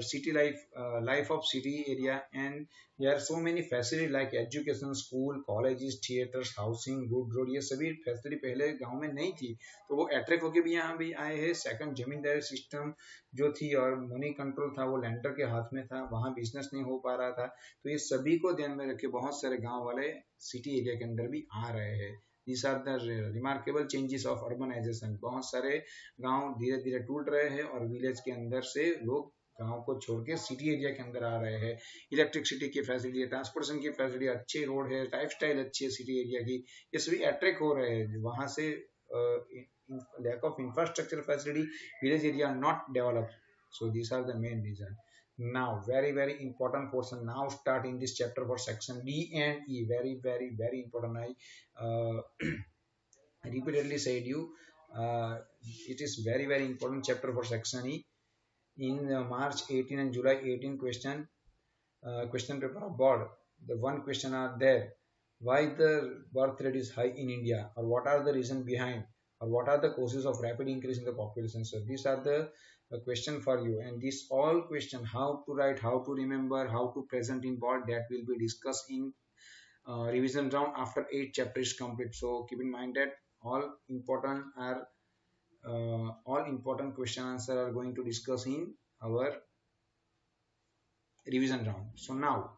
city life of city area, and there are so many facility like education, school, colleges, theatres, housing, good road. ये सभी फैसिलिटी पहले गांव में नहीं थी, तो वो अट्रैक्ट होके भी यहाँ भी आए हैं. सेकंड, जमींदारी सिस्टम जो थी और मनी कंट्रोल था वो लैंडर के हाथ में था, वहाँ बिजनेस नहीं हो पा रहा था. तो ये सभी को ध्यान में रखे बहुत सारे गांव वाले सिटी एरिया के अंदर भी आ रहे हैं. These are the remarkable changes of urbanisation. बहुत सारे गांव धीरे धीरे टूट रहे हैं और विलेज के अंदर से लोग गांव को छोड़ के सिटी एरिया के अंदर आ रहे हैं. इलेक्ट्रिसिटी की फैसिलिटी है, ट्रांसपोर्टेशन की फैसिलिटी, अच्छे रोड है, लाइफ स्टाइल अच्छी है सिटी एरिया की, ये सभी अट्रैक्ट हो रहे हैं. वहां से lack of infrastructure facility, village area are not developed. So these are the main reason. Now very important portion now start in this chapter for section D and E. Very important. I repeatedly said you it is very important chapter for section E. In March 18 and July 18 question paper of board, the one question are there: why the birth rate is high in India, or what are the reason behind, or what are the causes of rapid increase in the population. So these are the question for you, and this all question, how to write, how to remember, how to present in board, that will be discussed in revision round after 8 chapters complete. So keep in mind that all important question answer are going to discuss in our revision round. So now,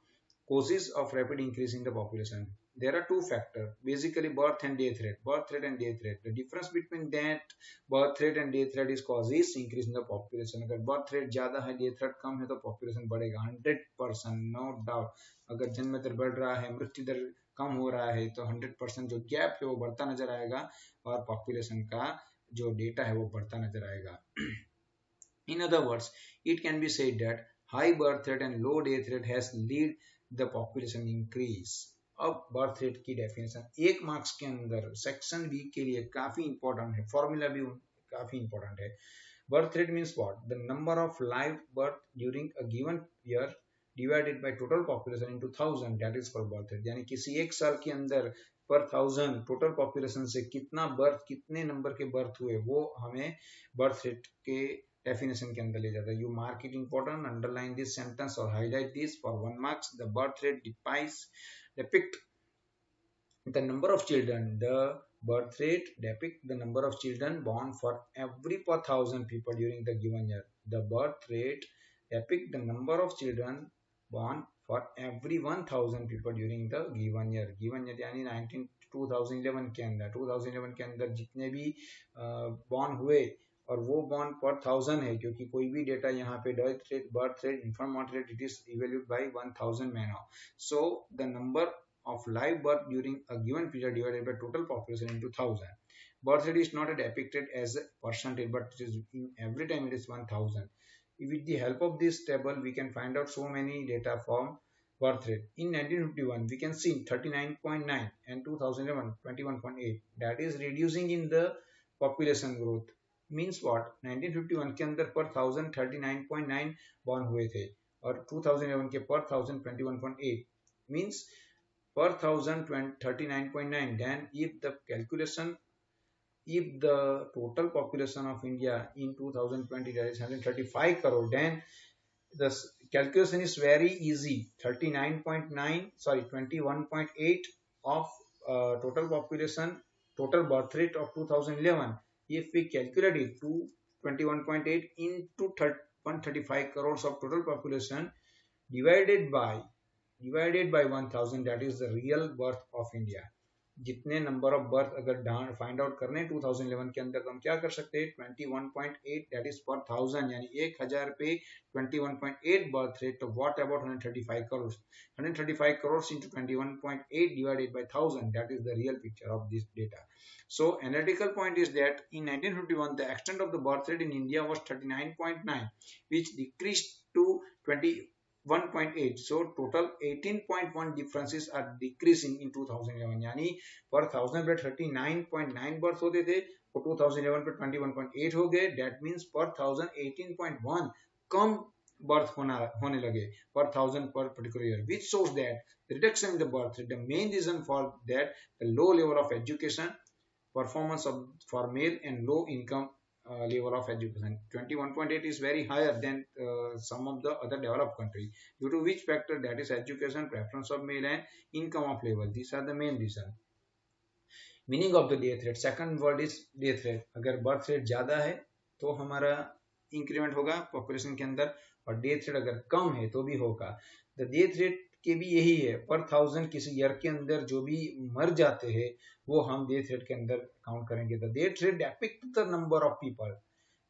causes of rapid increase in the population. There are two factors, basically birth and death rate. Birth rate and death rate. The difference between that birth rate and death rate is causes increase in the population. अगर birth rate ज़्यादा है, death rate कम है, तो population बढ़ेगा 100%, no doubt. अगर जन्म दर बढ़ रहा है, मृत्यु दर कम हो रहा है, तो 100% जो गैप है वो बढ़ता नजर आएगा और population का जो डेटा है वो बढ़ता नजर आएगा. In other words, it can be said that high birth rate and low death rate has lead the population increase. अब बर्थ रेट की डेफिनेशन 1 मार्क्स के अंदर सेक्शन बी के लिए काफी इंपॉर्टेंट है, फॉर्मूला भी काफी इंपॉर्टेंट है. Birth rate means what? The number of live birth during a given year divided by total population into 1000, that is for birth rate. यानी किसी एक साल के अंदर पर 1000 टोटल पॉपुलेशन से कितना बर्थ, कितने नंबर के बर्थ हुए, वो हमें बर्थ रेट के डेफिनेशन के अंदर ले जाता है. You mark it important, underline this sentence और highlight this for 1 marks. The birth rate depict the number of children. The birth rate depict the number of children born for every per 1000 people during the given year. The birth rate depict the number of children born for every 1000 people during the given year. Given year यानी 2011 के अंदर 2011 के अंदर जितने भी born हुए, और वो बॉन्ड पर 1000 है, क्योंकि कोई भी डेटा यहाँ पे death rate, birth rate, infant mortality rate, it is evaluated by 1000 man. So the number of live birth during a given period divided by total population into 1000. Birth rate is not depicted as a percentage, but it is in every time it is 1000. With the help of this table, we can find out so many data from birth rate. In 1951, we can see 39.9 and 2011 21.8. That is reducing in the population growth. Means what? 1951 के अंदर पर 1000 39.9 बॉर्न हुए थे और 2011 के पर 1000 21.8. Means per 1000 39.9. Then if the total population of India in 2020 that is 135 crore, then the calculation is very easy. 21.8 of total population, total birth rate of 2011. If we calculate it to 21.8 into 135 crores of total population divided by 1000, that is the real birth of India. जितने नंबर ऑफ बर्थ अगर फाइंड आउट करने 2011 के अंदर, तो हम क्या कर सकते हैं? 21.8 दैट इज पर 1000, यानी 1000 पे 21.8 बर्थ रेट. तो what about 135 crore? 135 crore into 21.8 divided by 1000, that is the real picture of this data. So analytical point is that in 1951 the extent of the birth rate in India was 39.9, which decreased to 21.8. So total 18.1 differences are decreasing in 2011. यानी पर 1000 पे 39.9 बर्थ होते थे और 2011 पे 21.8 हो गए. That means per 1000 18.1 come birth होने लगे per 1000 per particular year, which shows that the reduction in the birth rate. The main reason for that, the low level of education, performance of for male and low income level of education. 21.8 is very higher than some of the other developed country. Due to which factor? That is education, preference of male and income of level. These are the main reason. Meaning of the death rate, second word is death rate. अगर बर्थ रेट ज्यादा है तो हमारा इंक्रीमेंट होगा पॉपुलेशन के अंदर, और डेथ रेट अगर कम है तो भी होगा. द डेथ रेट के भी यही है, पर 1000 किसी ईयर के अंदर जो भी मर जाते हैं वो हम डेथ रेट के अंदर काउंट करेंगे. The death rate depict the number of people.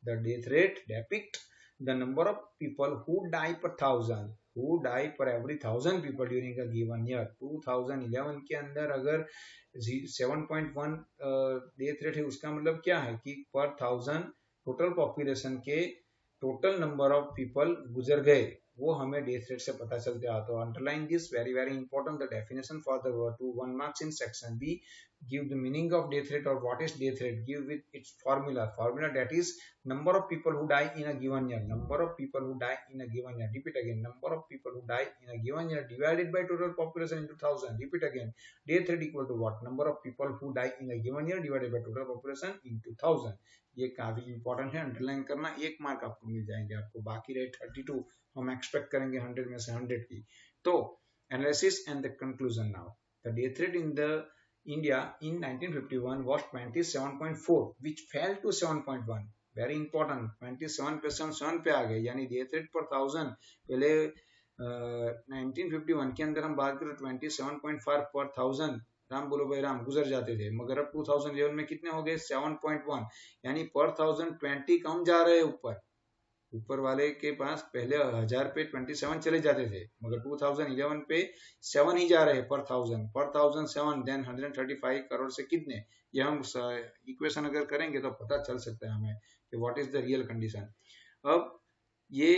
The death rate depict the number of people who die per 1000, who die per every 1000 people during a given year. 2011 के अंदर अगर 7.1 डेथ रेट है, उसका मतलब क्या है कि पर 1000 टोटल पॉपुलेशन के टोटल नंबर ऑफ पीपल गुजर गए, वो हमें डेथ रेट से पता चलता है. तो underline this, very very important. The definition for the word to 1 marks in section B. Give the meaning of death rate or what is death rate. Give with its formula. Formula, that is number of people who die in a given year. Number of people who die in a given year. Repeat again. Number of people who die in a given year divided by total population into 1000. Repeat again. Death rate equal to what? Number of people who die in a given year divided by total population into 1000. ये काफी इंपॉर्टेंट है, अंडरलाइन करना. 1 मार्क आपको मिल जाएंगे. आपको बाकी रहे 32, हम एक्सपेक्ट करेंगे 100 में से 100 की. तो analysis and the conclusion now. The death rate in the India in 1951 was 27.4, which fell to 7.1. Very important. 27 पे 7 पे आ गए, यानी डेथ रेट पर 1000 पहले 1951 के अंदर हम बात करें 27.5 पर 1000 राम बोलो भाई राम गुजर जाते थे, मगर अब 2011 में कितने हो गए? 7.1, यानी पर 1000 20 कम जा रहे हैं ऊपर. ऊपर वाले के पास पहले 1000 पे 27 चले जाते थे, मगर 2011 पे 7 ही जा रहे पर 1000. पर 1000 7, देन 135 करोड़ से कितने, ये हम इक्वेशन अगर करेंगे तो पता चल सकता है हमें कि what is the real condition. अब ये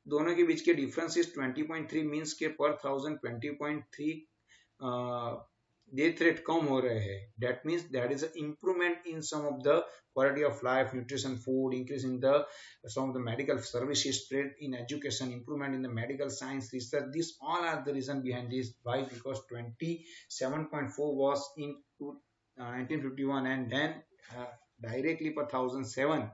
दोनों के बीच के डिफरेंस इज 20.3, मींस के पर 1000 20.3 डेथ रेट कम हो रहे हैं. That means that is improvement in some of the quality of life, nutrition, food, increase in the some of the medical services, spread in education, improvement in the medical science research. These all are the reason behind this. Why? Because 27.4 was in 1951, and then directly per 1007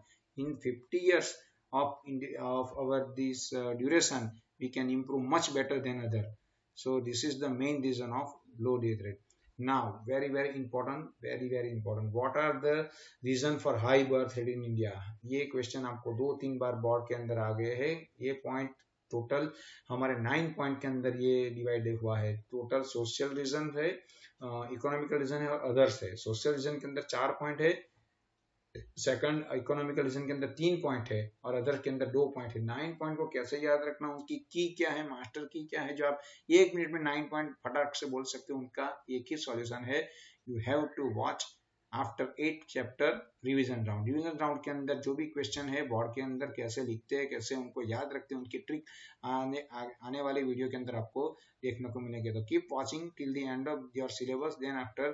in 50 years of our this duration, we can improve much better than other. So this is the main reason of low death rate. Now very very important, very very important, what are the reason for high birth rate in India? ये क्वेश्चन आपको 2-3 बार बोर्ड के अंदर आ गए हैं. ये पॉइंट टोटल हमारे 9 पॉइंट के अंदर ये डिवाइड हुआ है. टोटल सोशल रीजन है, इकोनॉमिकल रीजन है और अदर्स है. सोशल रीजन के अंदर 4 पॉइंट है, सेकंड इकोनॉमिकल रीजन के अंदर 3 पॉइंट है और अदर के अंदर 2 पॉइंट है. 9 पॉइंट को कैसे याद रखना, उनकी की क्या है, मास्टर की क्या है, जो आप 1 मिनट में 9 पॉइंट फटाक से बोल सकते हो, उनका एक ही सॉल्यूशन है. You have to watch after 8 chapter revision round. Revision round के अंदर जो भी क्वेश्चन है बोर्ड के अंदर कैसे लिखते हैं, कैसे उनको याद रखते हैं, उनकी ट्रिक आने वाले वीडियो के अंदर आपको देखने को मिलेगी. तो keep watching till the end of your syllabus. Then after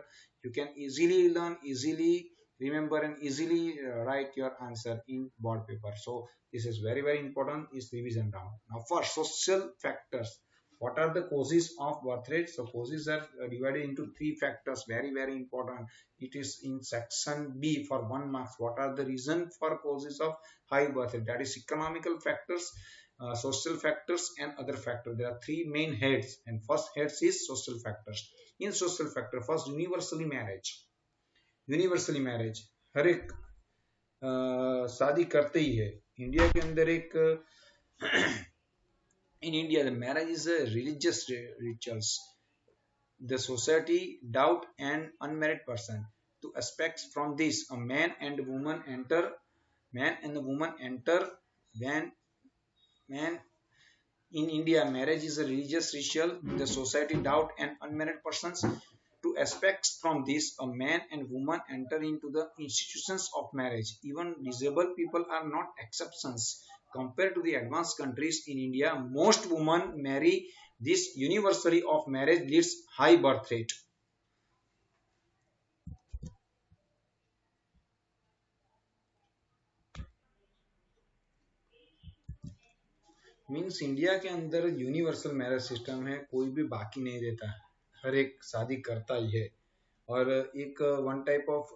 you can easily learn, easily remember and easily write your answer in board paper. So this is very very important, is revision round. Now for social factors, what are the causes of birth rate? So causes are divided into 3 factors, very very important. It is in section B for 1 marks. What are the reason for causes of high birth rate? That is economical factors, social factors and other factors. There are 3 main heads, and first heads is social factors. In social factor, first universally marriage. Universally marriage, हर एक शादी करते ही है. इंडिया के अंदर एक in India the marriage is a religious rituals. The society doubt an unmarried person. To aspects from this, a man and woman enter when man in India marriage is a religious ritual. The society doubt an unmarried persons. To aspects from this, a man and woman enter into the institutions of marriage. Even disabled people are not exceptions. Compared to the advanced countries, in India, most women marry. This universally of marriage leads high birth rate. Means India के अंदर यूनिवर्सल मैरिज सिस्टम है, कोई भी बाकी नहीं रहता, हर एक शादी करता ही है. और एक one type of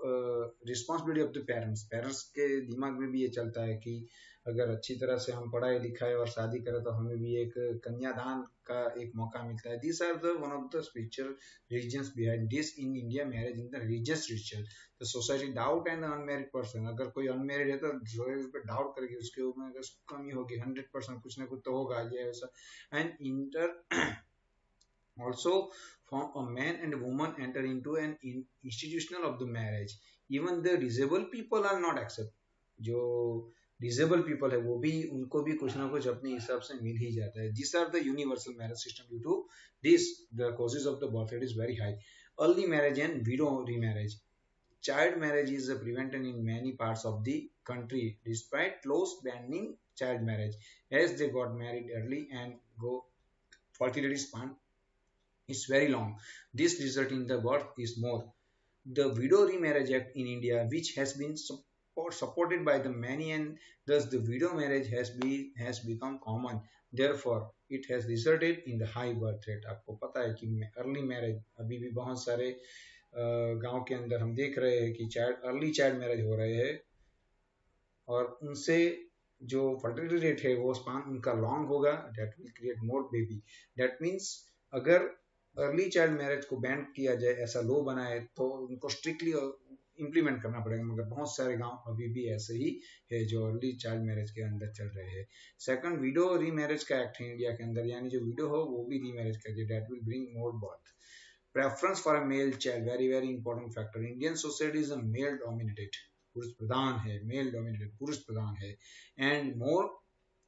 responsibility of the parents, parents के दिमाग में भी ये चलता है कि अगर अच्छी तरह से हम पढ़ाई लिखाई और शादी करें तो हमें भी एक कन्यादान का एक मौका मिलता है। This are the one of the spiritual reasons behind this in India, marriage in the religious ritual. The society doubt an unmarried person, अगर कोई अनमेरिड है तो सोसाइटी पे डाउट करेगी, उसके ऊपर अगर कमी होगी 100% कुछ ना कुछ तो होगा ये ऐसा। And inter also, from a man and a woman enter into an institutional of the marriage. Even the disabled people are not accept. जो डिसेबल पीपल है वो भी, उनको भी कुछ ना कुछ अपने हिसाब से मिल ही जाता है। This are the universal marriage system. Due to this the causes of the birth rate is very high. Early marriage and widow remarriage, child marriage is prevented in many parts of the country despite laws banning child marriage, as they got married early and go fertility span is very long. This result in the birth is more. The Widow Remarriage Act in India, which has been supported by the many, and thus the widow marriage has become common. Therefore, it has resulted in the high birth rate. आपको पता है कि अर्ली मैरिज अभी भी बहुत सारे गांव के अंदर हम देख रहे हैं कि अर्ली चाइल्ड मैरिज हो रहे हैं, और उनसे जो फर्टिलिटी रेट है वो स्पान उनका लॉन्ग होगा। That will create more baby. That means अगर अर्ली चाइल्ड मैरिज को बैन किया जाए, ऐसा लॉ बनाए, तो उनको स्ट्रिक्टली इम्प्लीमेंट करना पड़ेगा। मगर बहुत सारे गांव अभी भी ऐसे ही है जो अर्ली चाइल्ड मैरिज के अंदर चल रहे हैं। सेकंड, विडो रीमैरिज का एक्ट है इंडिया के अंदर, यानी जो विडो हो वो भी रीमैरिज कर दे। That will bring more birth. Preference for a male child, very very important factor. Indian society is a male dominated, पुरुष प्रधान है, मेल डोमिनेटेड पुरुष प्रधान है। And more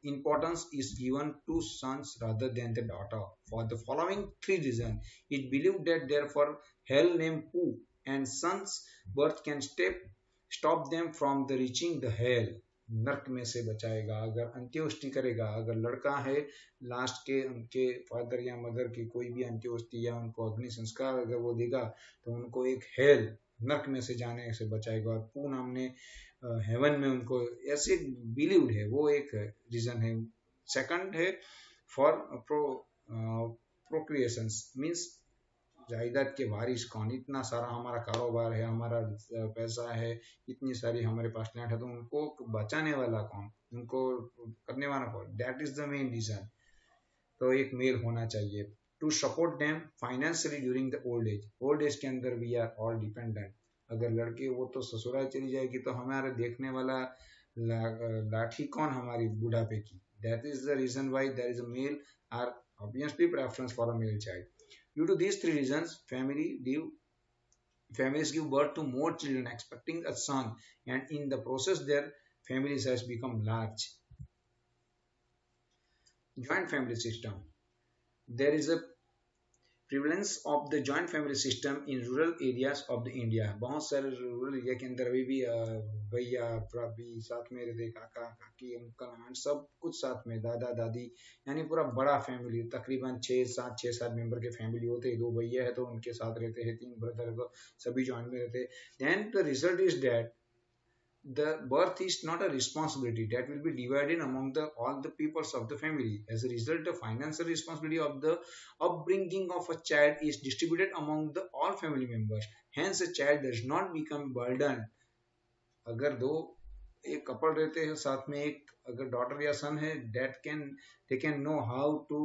importance is given to sons rather than the daughter for the following three reasons. It believed that therefore hell named Pooh and sons birth can stop them from the reaching the hell, नर्क में से बचाएगा अगर अंत्योष्टि करेगा। अगर लड़का है, लास्ट के उनके फादर या मदर की कोई भी अंत्योष्टि या उनको अग्नि संस्कार अगर वो देगा तो उनको एक हेल, नर्क में से जाने से बचाएगा। और पू नाम ने हेवन में उनको ऐसे बिलीव्ड है, वो एक रीजन है। सेकंड है फॉर प्रोक्रिएशंस, मींस जायदाद के वारिस कौन, इतना सारा हमारा कारोबार है, हमारा पैसा है, इतनी सारी हमारे पास लैंड है, तो उनको बचाने वाला कौन, उनको करने वाला कौन, that is the main reason. तो एक मेल होना चाहिए। To support them financially during the old age, old age के अंदर वी आर ऑल डिपेंडेंट। अगर लड़के वो तो ससुराल चली जाएगी तो हमारे देखने वाला लाठी कौन हमारी बुढ़ापे की। That is the reason why there is a male are obviously preference for a male child. Due to these three reasons, families give birth to more children expecting a son, and in the process their families has become large. Joint family system, there is a prevalence of the joint family system in rural areas of the India. बहुत सारे रूरल एरिया के अंदर अभी भी भैया भाभी साथ में रहते, काका काकी अंकल आंट सब कुछ साथ में, दादा दादी, यानी पूरा बड़ा फैमिली, तकरीबन 6-7 मेंबर के फैमिली होते हैं। 2 भैया है तो उनके साथ रहते हैं, 3 ब्रदर तो सभी जॉइंट में रहते हैं। Then the result is that the birth is not a responsibility that will be divided among all the peoples of the family. As a result, the financial responsibility of the upbringing of a child is distributed among the all family members. Hence, a child does not become burdened. अगर दो एक कपल रहते हैं साथ में, एक अगर डॉटर या सन है, they can know how to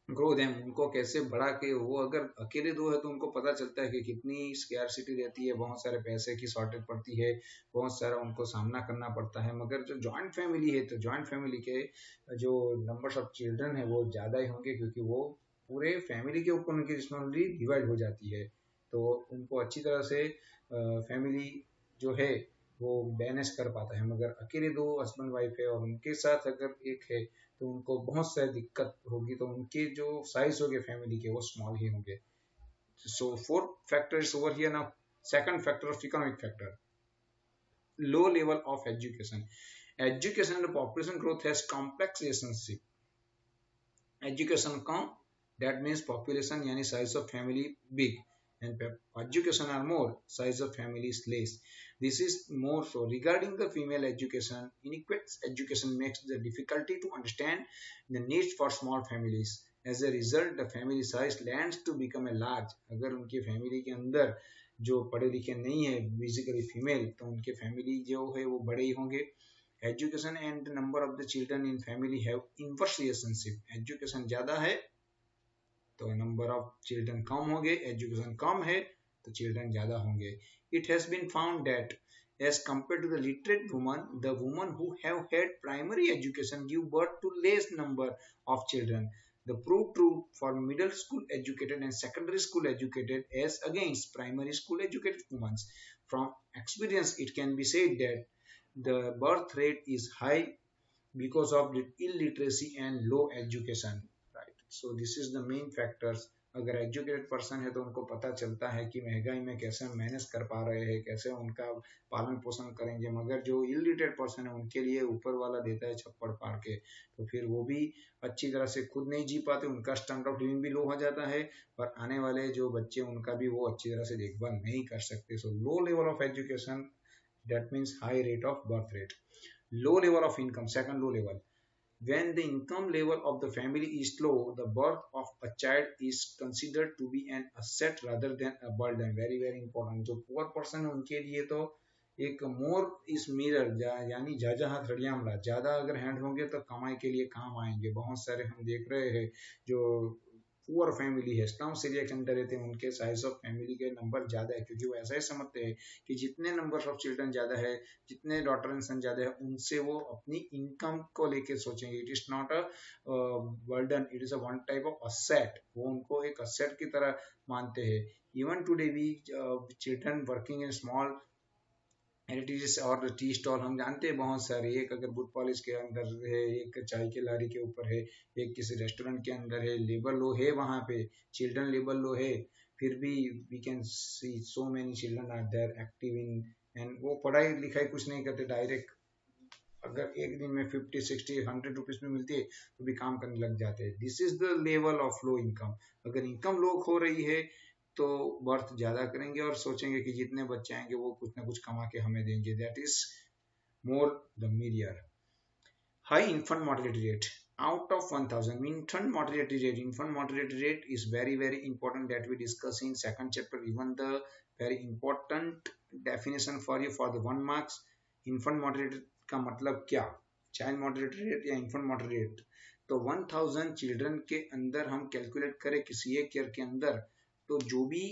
grow them, उनको कैसे बढ़ा के, वो अगर अकेले दो है तो उनको पता चलता है कि कितनी स्कैरसिटी रहती है, बहुत सारे पैसे की शॉर्टेज पड़ती है, बहुत सारा उनको सामना करना पड़ता है। मगर जो जॉइंट फैमिली है तो जॉइंट फैमिली के जो नंबर्स ऑफ चिल्ड्रन है वो ज़्यादा ही होंगे, क्योंकि वो पूरे फैमिली के ऊपर उनकी रिस्पॉन्सिबिलिटी डिवाइड हो जाती है। तो उनको अच्छी तरह से फैमिली जो है वो बैलेंस कर पाता है। मगर अकेले दो हस्बैंड वाइफ है और उनके साथ अगर एक है तो उनको बहुत सारी दिक्कत होगी, तो उनके जो साइज होंगे फैमिली के वो स्मॉल ही होंगे। So 4 factors over here now. Second factor of economic factor, low level of education. Education and population growth has complex relationship. Education कम, दैट मीन्स पॉपुलेशन यानी size of family big, and education are more, size of family is less. This is more so regarding the female education. Inadequate education makes the difficulty to understand the needs for small families. As a result, the family size lands to become a large. अगर उनकी फैमिली के अंदर जो पढ़े लिखे नहीं है बेसिकली फीमेल, तो उनके फैमिली जो है वो बड़े ही होंगे. Education and the number of the children in family have inverse relationship. Education ज्यादा है तो नंबर ऑफ चिल्ड्रन कम होंगे, एजुकेशन कम है तो चिल्ड्रन ज्यादा होंगे. It has been found that as compared to the literate woman, the women who have had primary education give birth to less number of children. The proved true for middle school educated and secondary school educated as against primary school educated women. From experience, it can be said that the birth rate is high because of the illiteracy and low education. Right. So this is the main factors. अगर एजुकेटेड पर्सन है तो उनको पता चलता है कि महंगाई में कैसे मैनेज कर पा रहे हैं, कैसे उनका पालन पोषण करेंगे. मगर जो इलिटरेट पर्सन है उनके लिए ऊपर वाला देता है छप्पड़ फाड़ के, तो फिर वो भी अच्छी तरह से खुद नहीं जी पाते, उनका स्टैंडर्ड ऑफ लिविंग भी लो हो जाता है और आने वाले जो बच्चे उनका भी वो अच्छी तरह से देखभाल नहीं कर सकते. So low level of education, that means high rate of birth rate. Low level of income, second low level. When the income level of the family is low, the birth of a child is considered to be an asset rather than a burden. Very very important. जो poor person है उनके लिए तो एक मोर इस मिरर यानी ज्यादा हाथ रड़ियामला, ज्यादा अगर हैंड होंगे तो कमाई के लिए काम आएंगे. बहुत सारे हम देख रहे हैं जो पुअर फैमिली है, स्लम्स एरिया के अंदर रहते हैं, उनके साइज ऑफ फैमिली के नंबर ज्यादा है क्योंकि वो ऐसा ही समझते हैं कि जितने नंबर ऑफ चिल्ड्रन ज्यादा है, जितने डॉटर एंड सन ज्यादा है, उनसे वो अपनी इनकम को लेके सोचेंगे. It is not a burden, it is a one type of asset. वो उनको एक असेट की तरह मानते हैं. Even today we children working in small एलिटीज और टी स्टॉल हम जानते हैं बहुत सारे. एक अगर बुट पॉलिश के अंदर है, एक चाय के लारी के ऊपर है, एक किसी रेस्टोरेंट के अंदर है. लेबर लो है वहाँ पे, चिल्ड्रन लेबर लो है, फिर भी we can see so many children are there active in. And वो पढ़ाई लिखाई कुछ नहीं करते, डायरेक्ट अगर एक दिन में 50 60 100 रुपीज में मिलती है तो भी काम करने लग जाते हैं. This is the level of low income. अगर इनकम लो हो रही है तो बर्थ ज्यादा करेंगे और सोचेंगे कि जितने बच्चे आएंगे वो कुछ ना कुछ कमा के हमें देंगे. That is more the merrier. High infant mortality rate. Out of 1000 infant mortality rate, infant mortality rate is very very important that we discuss in second chapter. Even the very important definition for you for the 1 marks. infant mortality का मतलब क्या, चाइल्ड mortality rate या infant mortality rate. तो 1000 चिल्ड्रन के अंदर हम कैलकुलेट करें किसी एक ईयर के अंदर, तो जो भी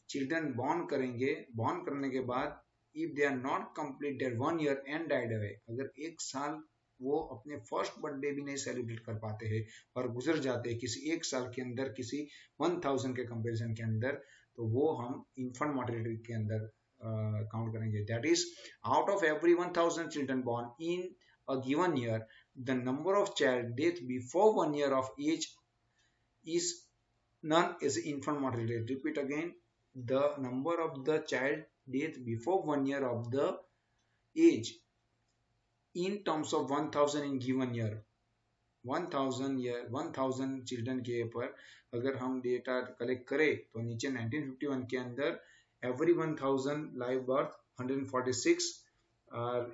चिल्ड्रन बॉर्न करेंगे, बॉर्न करने के बाद if they are not complete their 1 year and died away, अगर एक साल वो अपने फर्स्ट बर्थडे भी नहीं सेलिब्रेट कर पाते हैं और गुजर जाते हैं किसी एक साल के अंदर किसी 1000 के कंपैरिजन के अंदर, तो वो हम इन्फेंट मोर्टेलिटी के अंदर काउंट करेंगे. That is out of every 1000 children born in a given year, the number of child death before 1 year of age is known as infant mortality rate. Repeat again, the number of the child death before 1 year of the age in terms of 1000 in given year. 1000 children के पर अगर हम डेटा कलेक्ट करें तो नीचे 1951 के अंदर every 1000 live birth 146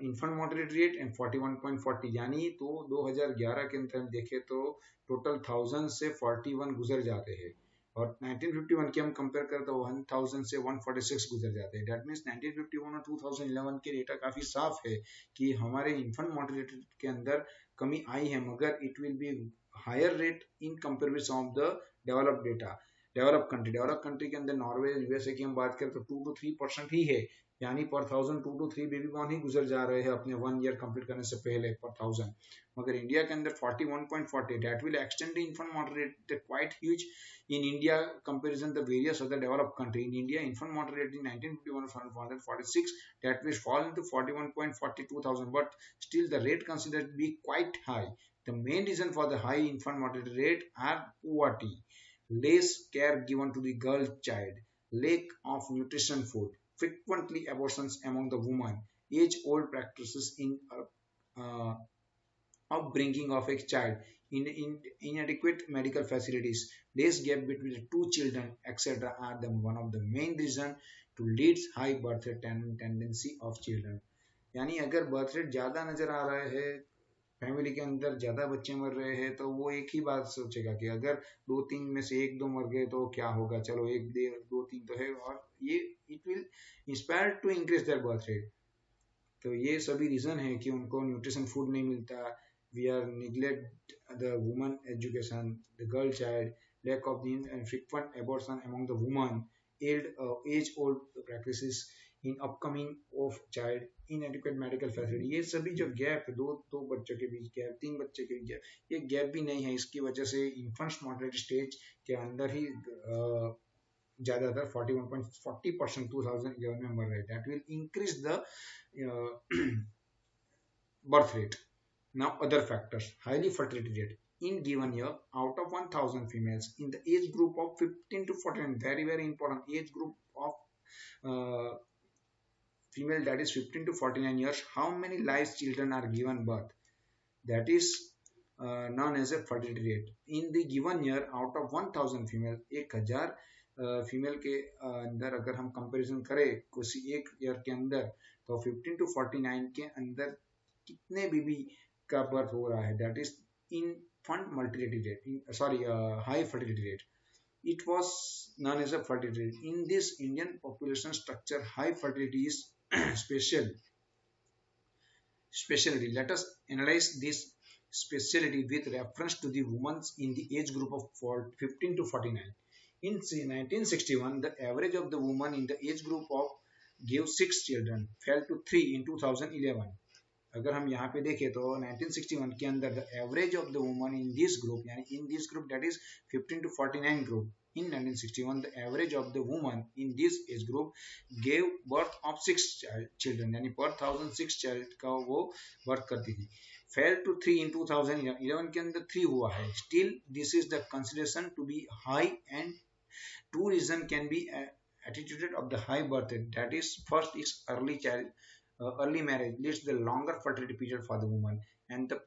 infant mortality rate and 41.40, यानी तो 2011 के अंदर हम देखें तो टोटल 1000 से 41 गुजर जाते हैं और 1951 के हम कंपेयर करें तो 1000 से 146 गुजर जाते हैं. दैट मीन्स 1951 और 2011 के डेटा काफी साफ है कि हमारे इन्फेंट मोर्टेलिटी के अंदर कमी आई है, मगर it will be higher rate in compare with some of the developed data. Develop country के अंदर नॉर्वे यूएसए की हम बात करें तो 2 to 3% ही है, यानी पर 1000 2 to 3 बेबी बॉर्न ही गुजर जा रहे हैं अपने 1 ईयर कंप्लीट करने से पहले पर 1000. मगर इंडिया के अंदर 41.40, that will extend the infant mortality quite huge in India comparison the various other developed country. In India, infant mortality in 1951 was 146, that will fall into 41.42,000, but still the rate considered to be quite high. The main reason for the high infant mortality rate are poverty, less care given to the girl child, lack of nutrition food, frequently abortions among the women, age-old practices in upbringing of a child, inadequate medical facilities, less gap between the two children, etc. are the one of the main reason to leads high birth rate tendency of children. यानी अगर बर्थ रेट ज्यादा नजर आ रहा है फैमिली के अंदर ज्यादा बच्चे मर रहे हैं तो वो एक ही बात सोचेगा कि अगर दो तीन में से एक दो मर गए तो क्या होगा, चलो एक दे दो तीन तो है, और ये it will inspire to increase their birth rate. तो ये सभी रीजन है कि उनको न्यूट्रिशन फूड नहीं मिलता, we are neglect the woman education, the girl child, lack of the and frequent abortion among the women, age old practices in upcoming of child, inadequate medical facility, ये सभी जो गैप, दो दो बच्चों के बीच गैप, तीन बच्चे के बीच गैप, ये गैप भी नहीं है, इसकी वजह से इन्फेंट्स मॉर्टेलिटी स्टेज के अंदर ही ज्यादातर 41.40% 2011 में मर रहे, that will increase the birth rate. Now other factors, highly fertility rate. In given year, out of 1000 females in the age group of 15 to 14, very important age group of uh, female, that is 15 to 49 years, how many live children are given birth? That is known as a fertility rate. In the given year, out of 1000 female, 1000 female के अंदर अगर हम कंपैरिजन करें किसी एक ईयर के अंदर, तो 15 टू 49 के अंदर कितने बेबी का बर्थ हो रहा है, that is infant mortality rate, high fertility rate. It was known as a fertility rate. In this Indian population structure, high fertility is specialty. Let us analyze this specialty with reference to the women in the age group of 15 to 49. In 1961, the average of the woman in the age group of gave 6 children, fell to 3 in 2011. अगर हम यहाँ पे देखें तो 1961 के अंदर the average of the woman in this group, यानी in this group that is 15 to 49 group, in 1961 the average of the woman in this age group gave birth of 6 children, यानी पर 1006 चाइल्ड का वो बर्थ करती थी, फेल टू 3 इन 2011 के अंदर 3 हुआ है. Still this is the consideration to be high, and two reason can be attributed of the high birth rate, that is first is early marriage leads the longer fertility period for the woman, and the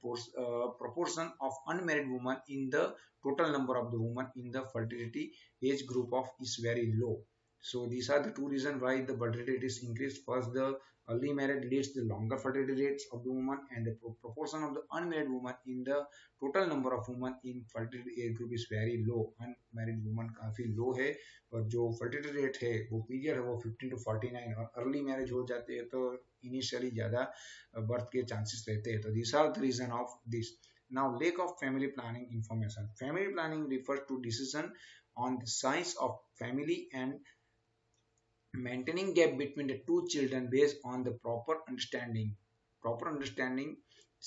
proportion of unmarried women in the total number of the women in the fertility age group of is very low. So these are the two reasons why the fertility rate is increased. First, the early marriage leads the longer fertility rates of the woman, and the proportion of the unmarried woman in the total number of women in fertility age group is very low. Unmarried woman काफी low है, और जो fertility rate है वो पीरियड है वो 15 to 49, और early marriage हो जाते हैं तो initially ज़्यादा birth के chances रहते हैं. तो these are the reason of this. Now, lack of family planning information. Family planning refers to decision on the size of family and maintaining gap between the two children based on the proper understanding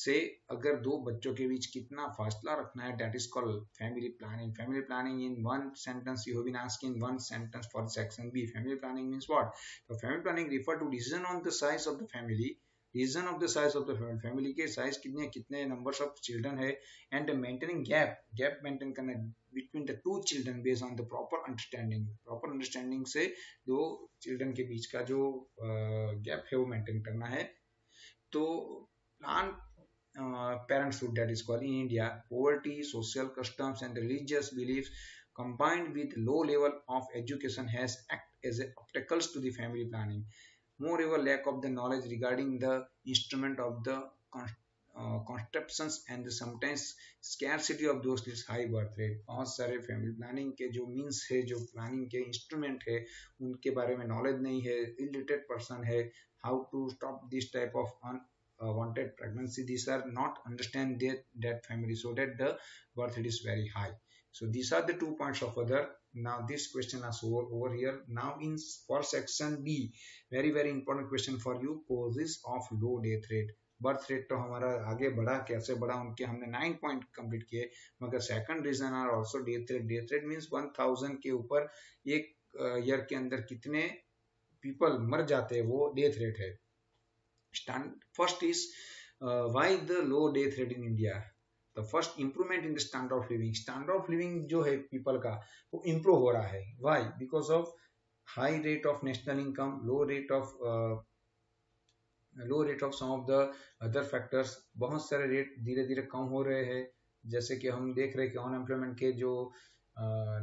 से अगर दो बच्चों के बीच कितना फासला रखना है, that is called family planning. Family planning in one sentence, you have been asking one sentence for section B. Family planning means what? So family planning refer to decision on the size of the family, reason of the size of the family के साइज कितने नंबर्स ऑफ चिल्ड्रन है, एंड मेंटेनिंग गैप मेंटेन करना between the two children based on the proper understanding से दो चिल्ड्रन के बीच का जो गैप है वो मेंटेन करना है. तो plan parenthood, that is called in India, poverty, social customs and religious beliefs combined with low level of education has act as obstacles to the family planning. Moreover, lack of the knowledge regarding the instrument of the contraceptions and the sometimes scarcity of those leads high birth rate. बहुत सारे फैमिली प्लानिंग के जो मीन्स है, जो प्लानिंग के इंस्ट्रूमेंट है, उनके बारे में नॉलेज नहीं है, इलिटरेट पर्सन है, how to stop this type of unwanted pregnancy, these are not understand that family, so that the birth rate is very high. So these are the 2 points of other. Now this question is over here. Now in for section B, very important question for you, causes of low death rate. Birth rate तो हमारा आगे बढ़ा, कैसे बढ़ा उनके हमने 9 पॉइंट कंप्लीट किए, मगर second reason are also death rate. Death rate means 1000 के ऊपर एक ईयर के अंदर कितने पीपल मर जाते हैं, वो डेथ रेट है. First is why the low death rate in India. The first improvement in the standard of living. Standard of living जो है people का वो improve हो रहा है. Why? Because of high rate of national income, low rate of some of the other factors. बहुत सारे रेट धीरे धीरे कम हो रहे हैं, जैसे कि हम देख रहे हैं कि अनएम्प्लॉयमेंट के जो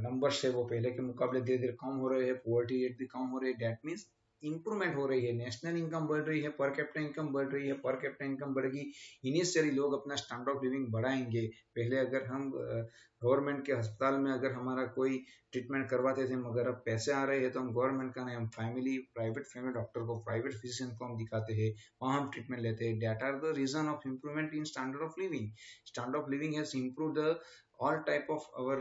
नंबर्स है वो पहले के मुकाबले धीरे धीरे कम हो रहे हैं, पॉवर्टी रेट भी कम हो रहे हैं. That means इंप्रूवमेंट हो रही है, नेशनल इनकम बढ़ रही है, पर कैपिटा इनकम बढ़ रही है, पर कैपिटा इनकम बढ़ेगी, इनिशियली लोग अपना स्टैंडर्ड ऑफ लिविंग बढ़ाएंगे। पहले अगर हम गवर्नमेंट के अस्पताल में अगर हमारा कोई ट्रीटमेंट करवाते थे, मगर अब पैसे आ रहे हैं तो हम गवर्नमेंट का नहीं, हम प्राइवेट फैमिली डॉक्टर को, प्राइवेट फिजिशियन को हम दिखाते हैं, वहाँ हम ट्रीटमेंट लेते हैं। That are the reason of improvement in standard of living. Standard of living has improve the all type of our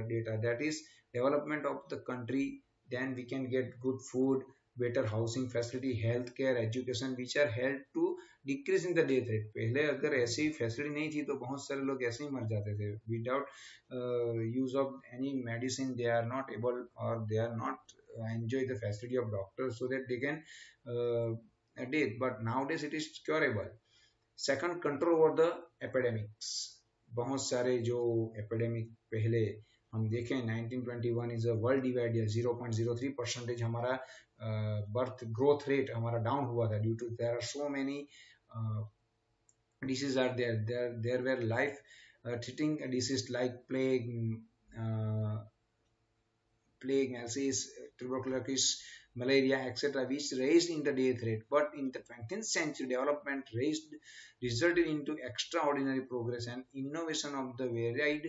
data, that is development of the country. Then we can get good food, better housing facility, healthcare, education, which are help to decrease in the death rate. पहले अगर ऐसी फैसिलिटी नहीं थी तो बहुत सारे लोग ऐसे ही मर जाते थे without use of any medicine. They are not able और they are not enjoy the facility of doctors so that they can death, but nowadays it is curable. Second, control over the epidemics. बहुत सारे जो एपिडेमिक पहले हम देखें 1921 इज अ वर्ल्ड डिवाइड या 0.03% हमारा बर्थ ग्रोथ रेट हमारा डाउन हुआ था due to there are so many diseases are there were life threatening diseases like plague, disease, tuberculosis, malaria, etc., which raised in the death rate. But in the 20th century, development resulted into extraordinary progress and innovation of the varied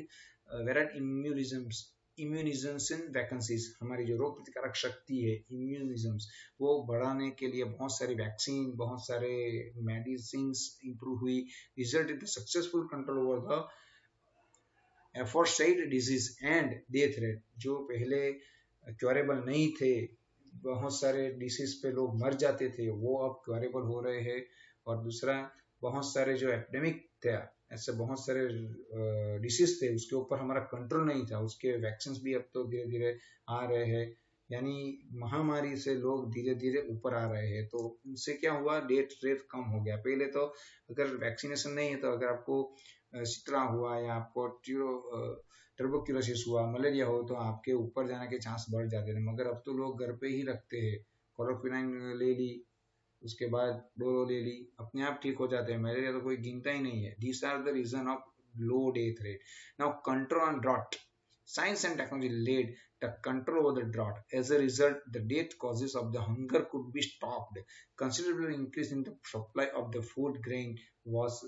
immunization vacancies. हमारी जो रोग प्रतिकारक शक्ति है, इम्यूनिज्म्स, वो बढ़ाने के लिए बहुत सारी वैक्सीन, बहुत सारे मेडिसिन इंप्रूव हुई, result in the successful control over the aforesaid disease and death rate. जो पहले क्योरेबल नहीं थे, बहुत सारे डिसीज पे लोग मर जाते थे, वो अब क्योरेबल हो रहे हैं। और दूसरा, बहुत सारे जो एपिडेमिक थे, ऐसे बहुत सारे डिसीज थे, उसके ऊपर हमारा कंट्रोल नहीं था, उसके वैक्सीन भी अब तो धीरे धीरे आ रहे हैं। यानी महामारी से लोग धीरे धीरे ऊपर आ रहे हैं। तो उनसे क्या हुआ, डेथ रेट कम हो गया। पहले तो अगर वैक्सीनेशन नहीं है तो अगर आपको सितरा हुआ या आपको ट्यूबरकुलोसिस हुआ, मलेरिया हो, तो आपके ऊपर जाने के चांस बढ़ जाते थे। मगर अब तो लोग घर पे ही रखते हैं, क्लोरोक्विनाइन ले ली, उसके बाद डोलो ले ली, अपने आप ठीक हो जाते हैं। मलेरिया तो कोई गिनता ही नहीं है। These are the reason of low death rate. Now, control on drought. Science and technology led the control over the drought. As a result, the death causes of the hunger could be stopped. Considerable increase in the supply of the food grain was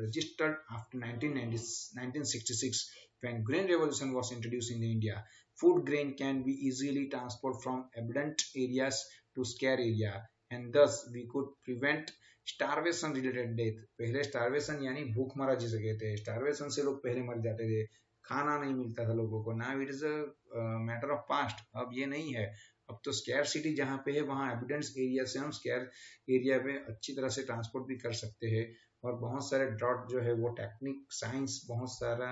registered after 1966, when grain revolution was introduced in India. Food grain can be easily transported from abundant areas to scarce area, and thus we could prevent starvation related death. पहले स्टारवेशन यानी भूख मरा जिसे कहते हैं, स्टारवेशन से लोग पहले मर जाते थे, खाना नहीं मिलता था लोगों को। Now it is a matter of past, अब ये नहीं है। अब तो स्केयर सिटी जहाँ पे है वहाँ एविडेंस एरिया से हम स्केयर एरिया पे अच्छी तरह से ट्रांसपोर्ट भी कर सकते हैं। और बहुत सारे ड्रॉट जो है वो टेक्निक साइंस बहुत सारा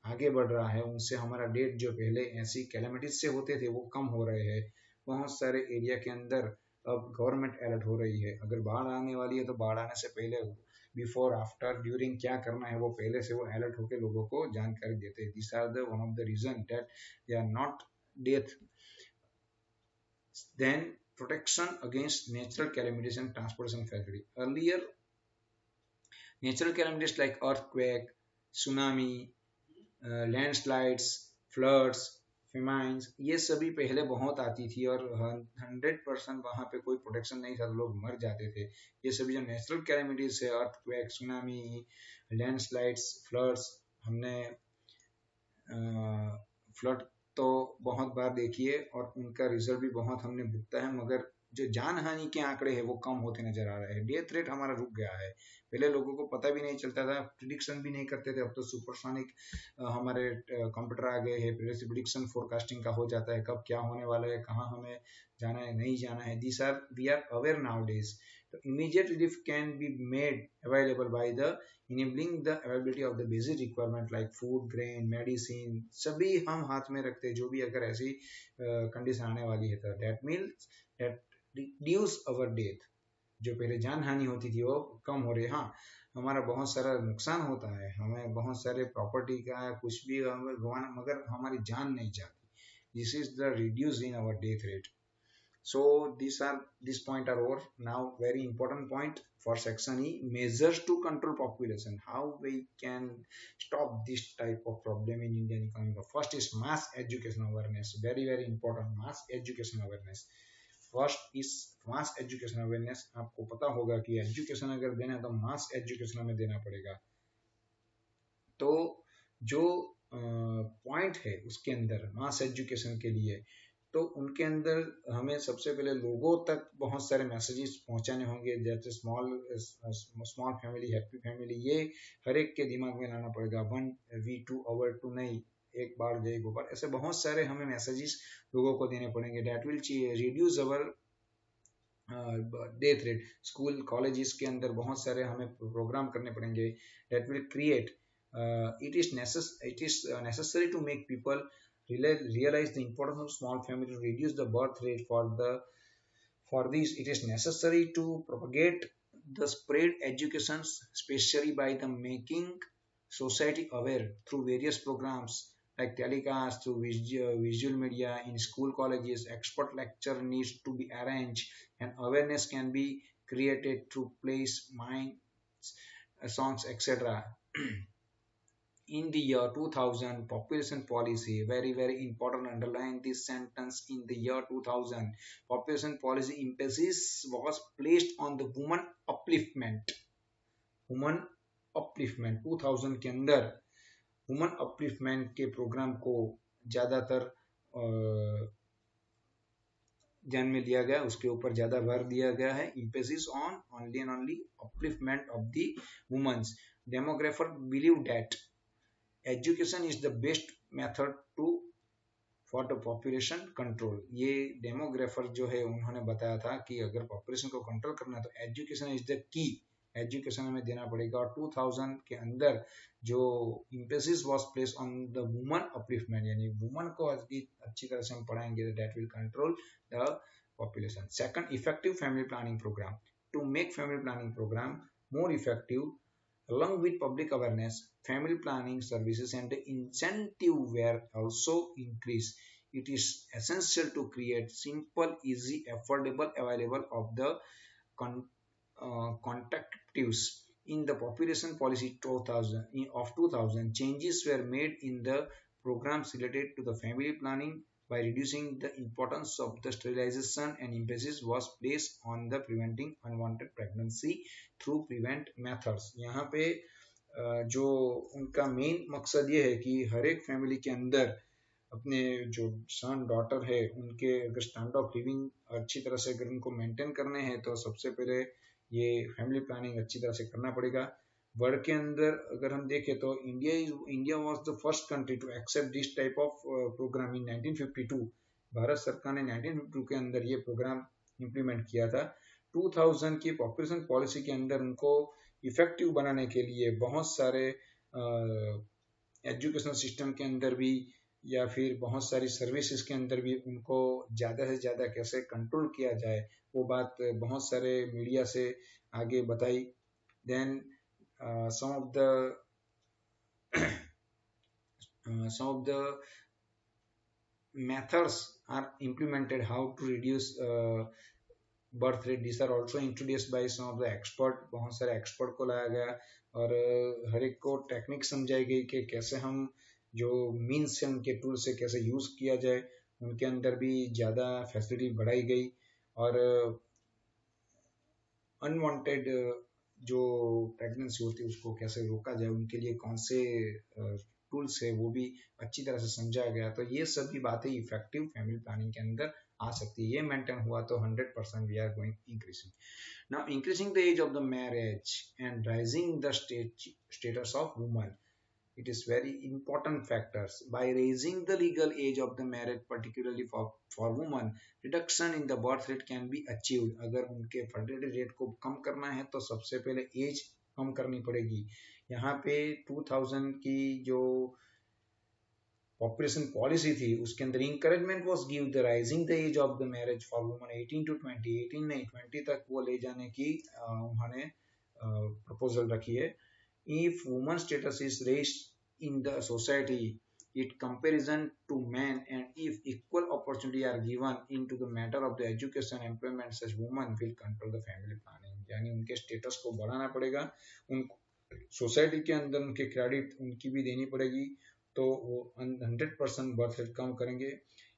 आगे बढ़ रहा है, उनसे हमारा डेट जो पहले ऐसी कैलेमिटीज से होते थे वो कम हो रहे हैं। बहुत सारे एरिया के अंदर अब गवर्नमेंट अलर्ट हो रही है। अगर बाढ़ आने वाली है तो बाढ़ आने से पहले, बिफोर, आफ्टर, ड्यूरिंग क्या करना है वो पहले से वो अलर्ट होकर लोगों को जानकारी देते हैं। This are the one of the reason that they are not death. Then protection against natural calamities and transportation facility. Earlier natural calamities like earthquake, tsunami, landslides, floods, famines, ये सभी पहले बहुत आती थी और 100% वहाँ पे कोई प्रोटेक्शन नहीं था तो लोग मर जाते थे। ये सभी जो नेचुरल कैलेमिटीज है, अर्थक्वेक, सुनामी, लैंडस्लाइड्स, फ्लड्स, हमने फ्लड तो बहुत बार देखी है और उनका रिजल्ट भी बहुत हमने भुगता है, मगर जो जान हानि के आंकड़े हैं वो कम होते नजर आ रहे हैं। डेथ रेट हमारा रुक गया है। पहले लोगों को पता भी नहीं चलता था, प्रिडिक्शन भी नहीं करते थे। अब तो सुपरसोनिक हमारे कंप्यूटर आ गए हैं, प्रिडिक्शन फोरकास्टिंग का हो जाता है, कब क्या होने वाला है, कहाँ हमें जाना है, नहीं जाना है। This are we are aware nowadays. तो immediate relief can be made available by the enabling the availability of the basic requirement like food, grain, medicine, सभी हम हाथ में रखते हैं। जो भी अगर ऐसी कंडीशन आने वाली है तो that means that reduce our death। जो पहले जान हानि होती थी वो कम हो रही है। हाँ, हमारा बहुत सारा नुकसान होता है, हमें बहुत सारे प्रॉपर्टी का कुछ भी गंवाना, मगर हमारी जान नहीं जाती। This is the reduce in our death rate. So these point are over. Now very important point for section E, measures to control population. How we can stop this type of problem in Indian economy. First is mass education awareness. Very important, mass education awareness. First is mass education awareness. आपको पता होगा कि एजुकेशन अगर देना है तो मास एजुकेशन हमें देना पड़ेगा। तो जो पॉइंट है उसके अंदर मास एजुकेशन के लिए, तो उनके अंदर हमें सबसे पहले लोगों तक बहुत सारे मैसेजेस पहुंचाने होंगे, जैसे स्मॉल फैमिली हैप्पी फैमिली, ये हर एक के दिमाग में लाना पड़ेगा। 1V2 आवर 2 नहीं, एक बार जय गोपाल, ऐसे बहुत सारे हमें मैसेजेस लोगों को देने पड़ेंगे। That will reduce our death rate. School colleges के अंदर बहुत सारे हमें प्रोग्राम करने पड़ेंगे। That will create it is necessary to make people realize the importance of small family to reduce the birth rate. For this, it is necessary to propagate the spread educations, especially by the making society aware through various programs like telecast, through visual media in school colleges. Expert lecture needs to be arranged, and awareness can be created through plays, minds, songs, etc. In the year 2000, population policy, very important, underline this sentence, in the year 2000 population policy emphasis was placed on the woman upliftment। woman upliftment 2000 के अंदर woman upliftment के प्रोग्राम को ज्यादातर ध्यान में लिया गया, उसके ऊपर ज्यादा भर दिया गया है। emphasis on only and only upliftment of the women's। demographer believe that education is the best method to for the population control। ये डेमोग्राफर जो है उन्होंने बताया था कि अगर पॉपुलेशन को कंट्रोल करना है तो education is the key, education हमें देना पड़ेगा। और 2000 के अंदर जो emphasis was placed on the woman upliftment, यानी वुमन को अच्छी तरह से हम पढ़ाएंगे तो that will control the population। Second, effective family planning program। To make family planning program more effective, along with public awareness, family planning services and the incentive were also increased. It is essential to create simple, easy, affordable, available of the contraceptives in the population policy 2000 changes were made in the programs related to the family planning by reducing the importance of the sterilization, and emphasis was placed on the preventing unwanted pregnancy through prevent methods। यहाँ पे जो उनका मेन मकसद ये है कि हर एक फैमिली के अंदर अपने जो सन डॉटर है उनके अगर स्टैंडर्ड ऑफ लिविंग अच्छी तरह से अगर उनको मेंटेन करने हैं तो सबसे पहले ये फैमिली प्लानिंग अच्छी तरह से करना पड़ेगा। वर्ल्ड के अंदर अगर हम देखें तो India was the first country to accept this type of programme in 1952। Bharat सरकार ने 1952 के अंदर ये प्रोग्राम इम्प्लीमेंट किया था। 2000 की पॉपुलेशन पॉलिसी के अंदर उनको इफेक्टिव बनाने के लिए बहुत सारे एजुकेशनल सिस्टम के अंदर भी या फिर बहुत सारी सर्विसेज के अंदर भी उनको ज़्यादा से ज़्यादा कैसे कंट्रोल किया जाए वो बात बहुत सारे मीडिया से आगे बताई। Then some of the methods are implemented how to reduce birth rate। these are also introduced by some of the expert। बहुत सारे एक्सपर्ट को लाया गया और हर एक को टेक्निक समझाई गई कि कैसे हम जो मीन्स से उनके टूल से कैसे यूज किया जाए। उनके अंदर भी ज़्यादा फैसिलिटी बढ़ाई गई और अनवांटेड जो प्रेगनेंसी होती है उसको कैसे रोका जाए, उनके लिए कौन से टूल्स है वो भी अच्छी तरह से समझाया गया। तो ये सभी बातें इफेक्टिव फैमिली प्लानिंग के अंदर आ सकती है। ये मेंटेन हुआ तो 100% we are going increasing. Now increasing the age of the marriage and rising the status of woman, it is very important factors। by raising the legal age of the marriage, particularly for women, reduction in the birth rate can be achieved। अगर उनके फर्टिलिटी रेट को कम करना है तो सबसे पहले एज कम करनी पड़ेगी। यहाँ पे 2000 की जो पॉपुलेशन पॉलिसी थी उसके अंदर encouragement was give the rising the age of the marriage for women 18 to 20, 18 नहीं 20 तक वो ले जाने की उन्होंने प्रपोजल रखी है। If woman's status is raised in the society in comparison to men, and if equal opportunity are given into the matter of the education employment, such women will control the family planning। यानी उनके स्टेटस को बढ़ाना पड़ेगा, उनको सोसाइटी के अंदर उनके क्रेडिट उनकी भी देनी पड़ेगी तो वो 100% बर्थ रेट कम करेंगे।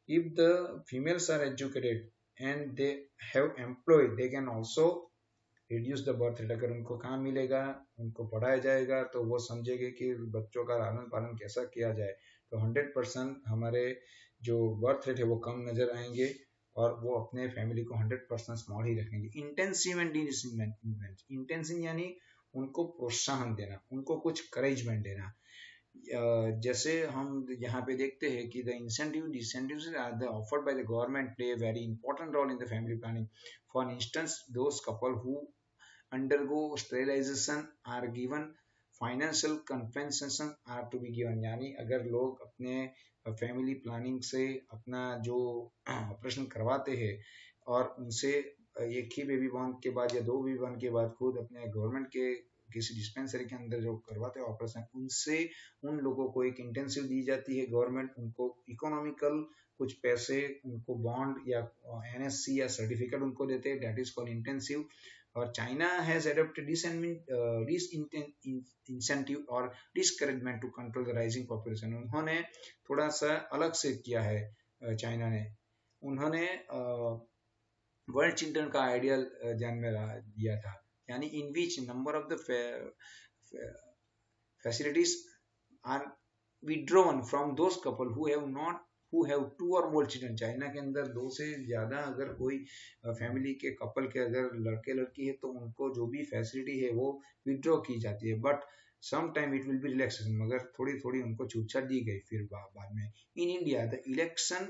If the females are educated and they have employed, they can also reduce the birth rate. अगर उनको काम मिलेगा, उनको पढ़ाया जाएगा, तो वो समझेंगे कि बच्चों का लालन पालन कैसा किया जाए, तो 100% हमारे जो बर्थ रेट है वो कम नजर आएंगे और वो अपने फैमिली को 100% स्मॉल ही रखेंगे। इंटेंसिव एंड इंटेंसिव यानी उनको प्रोत्साहन देना, उनको कुछ करेजमेंट देना। जैसे हम यहाँ पे देखते हैं कि the incentives are the offered by the government play a very important role in the family planning. For instance, those couple who undergo sterilization are given financial compensation are to be given। यानी अगर लोग अपने फैमिली प्लानिंग से अपना जो ऑपरेशन करवाते हैं और उनसे एक ही बेबी बॉर्न के बाद या दो बेबी बॉर्न के बाद खुद अपने गवर्नमेंट के किसी डिस्पेंसरी के अंदर जो करवाते हैं ऑपरेशन, उनसे उन लोगों को एक इंटेंसिव दी जाती है, गवर्नमेंट उनको इकोनॉमिकल कुछ पैसे, उनको बॉन्ड या एनएससी या सर्टिफिकेट उनको देते हैं, डेट इज कॉल्ड इंटेंसिव। और China has adopted this incentive और discouragement to control the rising population. उन्होंने थोड़ा सा अलग से किया है चाइना ने। उन्होंने वर्ल्ड चिल्ड्रन का आइडियल ध्यान में दिया था, यानी in which number of the facilities are withdrawn from those couple who have two or more children। China के अंदर दो से ज्यादा अगर कोई फैमिली के कपल के अगर लड़के लड़की है तो उनको जो भी फैसिलिटी है वो विड्रॉ की जाती है, but some time it will be relaxation, मगर थोड़ी थोड़ी उनको छूट दी गई फिर बाद में। इन India the election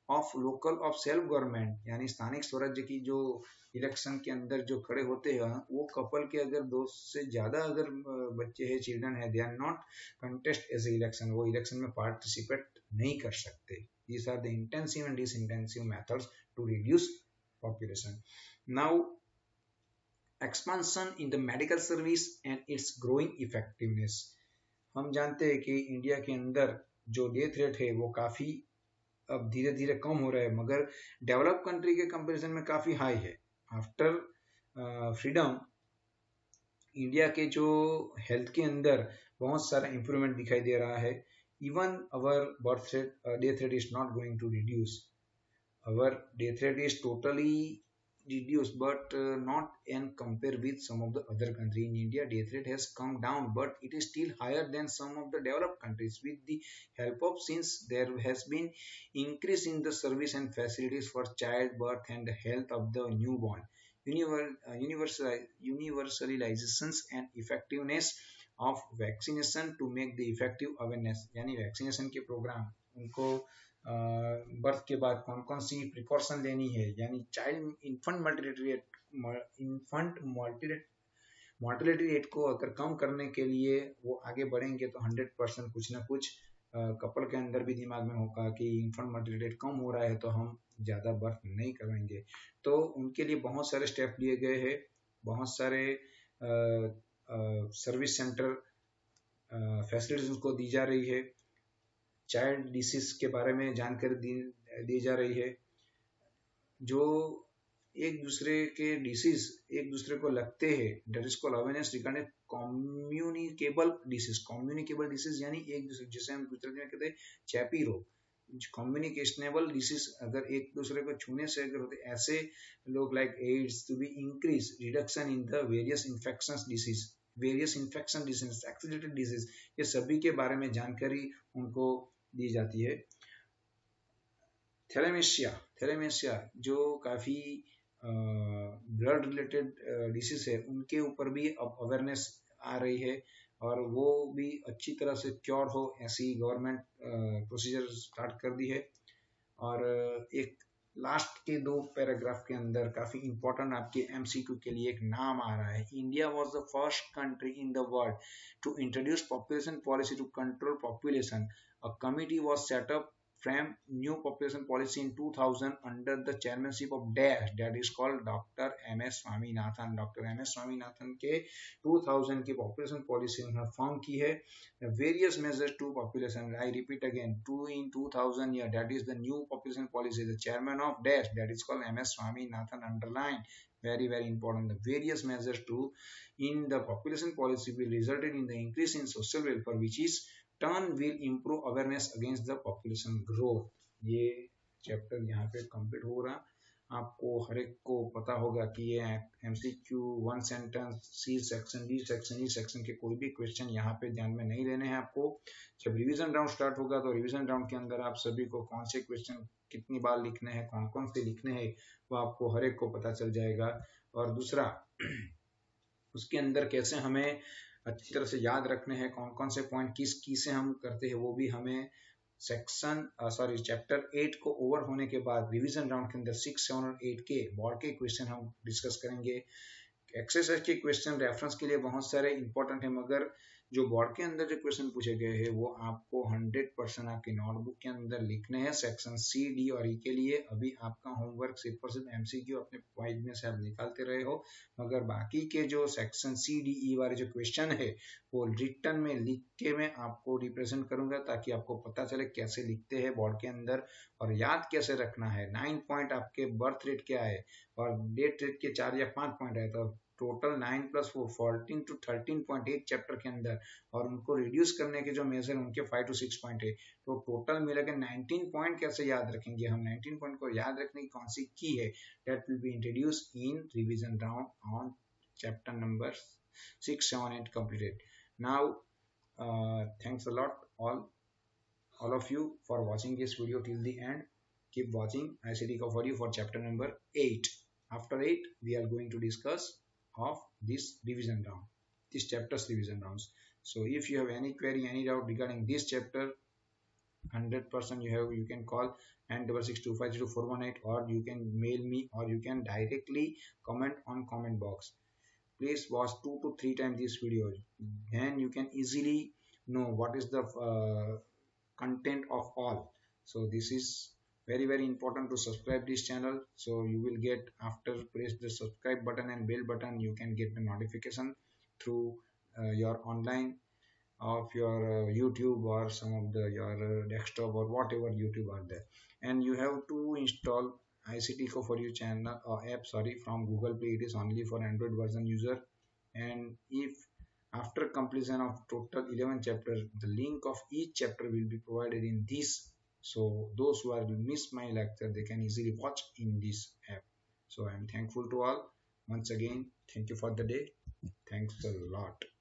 of local of self government, यानी स्थानिक स्वराज्य की जो इलेक्शन के अंदर जो खड़े होते हैं वो कपल के अगर दो से ज्यादा अगर बच्चे हैं, चिल्ड्रन है, they are not contest as a election, वो इलेक्शन में पार्टिसिपेट नहीं कर सकते। These are the intensive and disintensive methods to reduce population. Now expansion in the medical service and its growing effectiveness. हम जानते हैं कि इंडिया के अंदर जो डेथ रेट है वो काफी अब धीरे धीरे कम हो रहा है, मगर डेवलप कंट्री के कंपैरिजन में काफी हाई है। आफ्टर फ्रीडम इंडिया के जो हेल्थ के अंदर बहुत सारा इंप्रूवमेंट दिखाई दे रहा है। Even our birth rate death rate is not going to reduce, our death rate is totally reduced but not and compare with some of the other country. In India death rate has come down, but it is still higher than some of the developed countries. With the help of, since there has been increase in the service and facilities for childbirth and health of the newborn, universalizations and effectiveness of vaccination to make the effective awareness। यानी वैक्सीनेशन के प्रोग्राम उनको बर्थ के बाद कौन कौन सी प्रिकॉशन लेनी है, यानी चाइल्ड इन्फेंट मोर्टेलिटी रेट को अगर कम करने के लिए वो आगे बढ़ेंगे तो 100% कुछ ना कुछ कपल के अंदर भी दिमाग में होगा कि इन्फेंट मोर्टेलिटी रेट कम हो रहा है तो हम ज़्यादा बर्थ नहीं करवाएंगे। तो उनके लिए बहुत सारे स्टेप लिए गए हैं, बहुत सारे सर्विस सेंटर फैसिलिटीज उनको दी जा रही है, चाइल्ड डिसीज के बारे में जानकारी दी जा रही है। जो एक दूसरे के डिसीज एक दूसरे को लगते हैं, that is called awareness regarding communicable disease, यानी एक दूसरे, जिसे हम गुजराती में कहते हैं चैपी रोग, कम्युनिकेशनेबल डिसीज अगर एक दूसरे को छूने से अगर होते, ऐसे लोग like AIDS to be increase reduction in the various infection disease, accidental disease, ये सभी के बारे में जानकारी उनको दी जाती है। थैलेमेशिया जो काफी ब्लड रिलेटेड डिसीज है, उनके ऊपर भी अब अवेयरनेस आ रही है और वो भी अच्छी तरह से क्योर हो, ऐसी गवर्नमेंट प्रोसीजर स्टार्ट कर दी है। और एक लास्ट के दो पैराग्राफ के अंदर काफी इंपॉर्टेंट आपके एमसीक्यू के लिए एक नाम आ रहा है। India was the first country in the world to introduce population policy to control population. A committee was set up frame new population policy in 2000 under the chairmanship of DASH, that is called Dr. M.S. Swaminathan। Dr. M.S. Swaminathan के 2000 की population policy उन्होंने फॉर्म की है। Various measures to population, I repeat again, in 2000 year, that is the new population policy, the chairman of DASH, that is called M.S. Swaminathan, underline, very very important, the various measures to in the population policy will resulted in the increase in social welfare which is turn will improve awareness against the population growth। ये चैप्टर यहाँ पे कंप्लीट हो रहा। आपको हर एक को पता होगा कि ये MCQ 1 sentence, C section, D section, E section के कोई भी क्वेश्चन यहाँ पे ध्यान में नहीं लेने हैं आपको। जब रिवीजन राउंड स्टार्ट होगा तो रिवीजन राउंड के अंदर आप सभी को कौन से क्वेश्चन कितनी बार लिखने हैं, कौन कौन से लिखने हैं, वो आपको हर एक को पता चल जाएगा। और दूसरा उसके अंदर कैसे हमें अच्छी तरह से याद रखने हैं, कौन कौन से पॉइंट किस की से हम करते हैं, वो भी हमें चैप्टर 8 को ओवर होने के बाद रिवीजन राउंड के अंदर 6, 7 और 8 के बोर्ड के क्वेश्चन हम डिस्कस करेंगे। एक्सरसाइज के क्वेश्चन रेफरेंस के लिए बहुत सारे इंपॉर्टेंट है, मगर जो बोर्ड के अंदर जो क्वेश्चन पूछे गए हैं वो आपको 100% आपकी नोटबुक के अंदर लिखने हैं सेक्शन सी, डी और ई के लिए। अभी आपका होमवर्क सिर्फ और सिर्फ MCQ अपने पॉइंट में से आप निकालते रहे हो, मगर बाकी के जो सेक्शन सी, डी, ई वाले जो क्वेश्चन है वो रिटर्न में लिख के मैं आपको रिप्रेजेंट करूंगा, ताकि आपको पता चले कैसे लिखते हैं बोर्ड के अंदर और याद कैसे रखना है। 9 पॉइंट आपके बर्थ रेट क्या है और डेट रेट के 4 या 5 पॉइंट है, तो टोटल 9 + 4 14 to 13 पॉइंट एक चैप्टर के अंदर, और उनको रिड्यूस करने के जो मेजर उनके 5 to 6 पॉइंट है, तो टोटल मिलाकर 19 पॉइंट कैसे याद रखेंगे हम। 19 पॉइंट को याद रखने की कौन सी की है, that will be introduce in revision round on chapter number 6, 7, 8 completed. Now thanks a lot all of you for watching this video till the end. Keep watching ICT cover you for chapter number 8. After 8 we are going to discuss of this revision round, this chapter's revision rounds. So if you have any query, any doubt regarding this chapter, 100% you can call 9662502418, or you can mail me, or you can directly comment on comment box. Please watch 2 to 3 times this video, then you can easily know what is the content of all. So this is very important to subscribe this channel, so you will get, after press the subscribe button and bell button, you can get the notification through your online of your YouTube or some of the your desktop or whatever YouTube are there. And you have to install ICT Co for you channel or app, sorry, from Google Play. It is only for Android version user. And if after completion of total 11 chapters, the link of each chapter will be provided in this, so those who are miss my lecture, they can easily watch in this app. So I am thankful to all once again. Thank you for the day. Thanks a lot.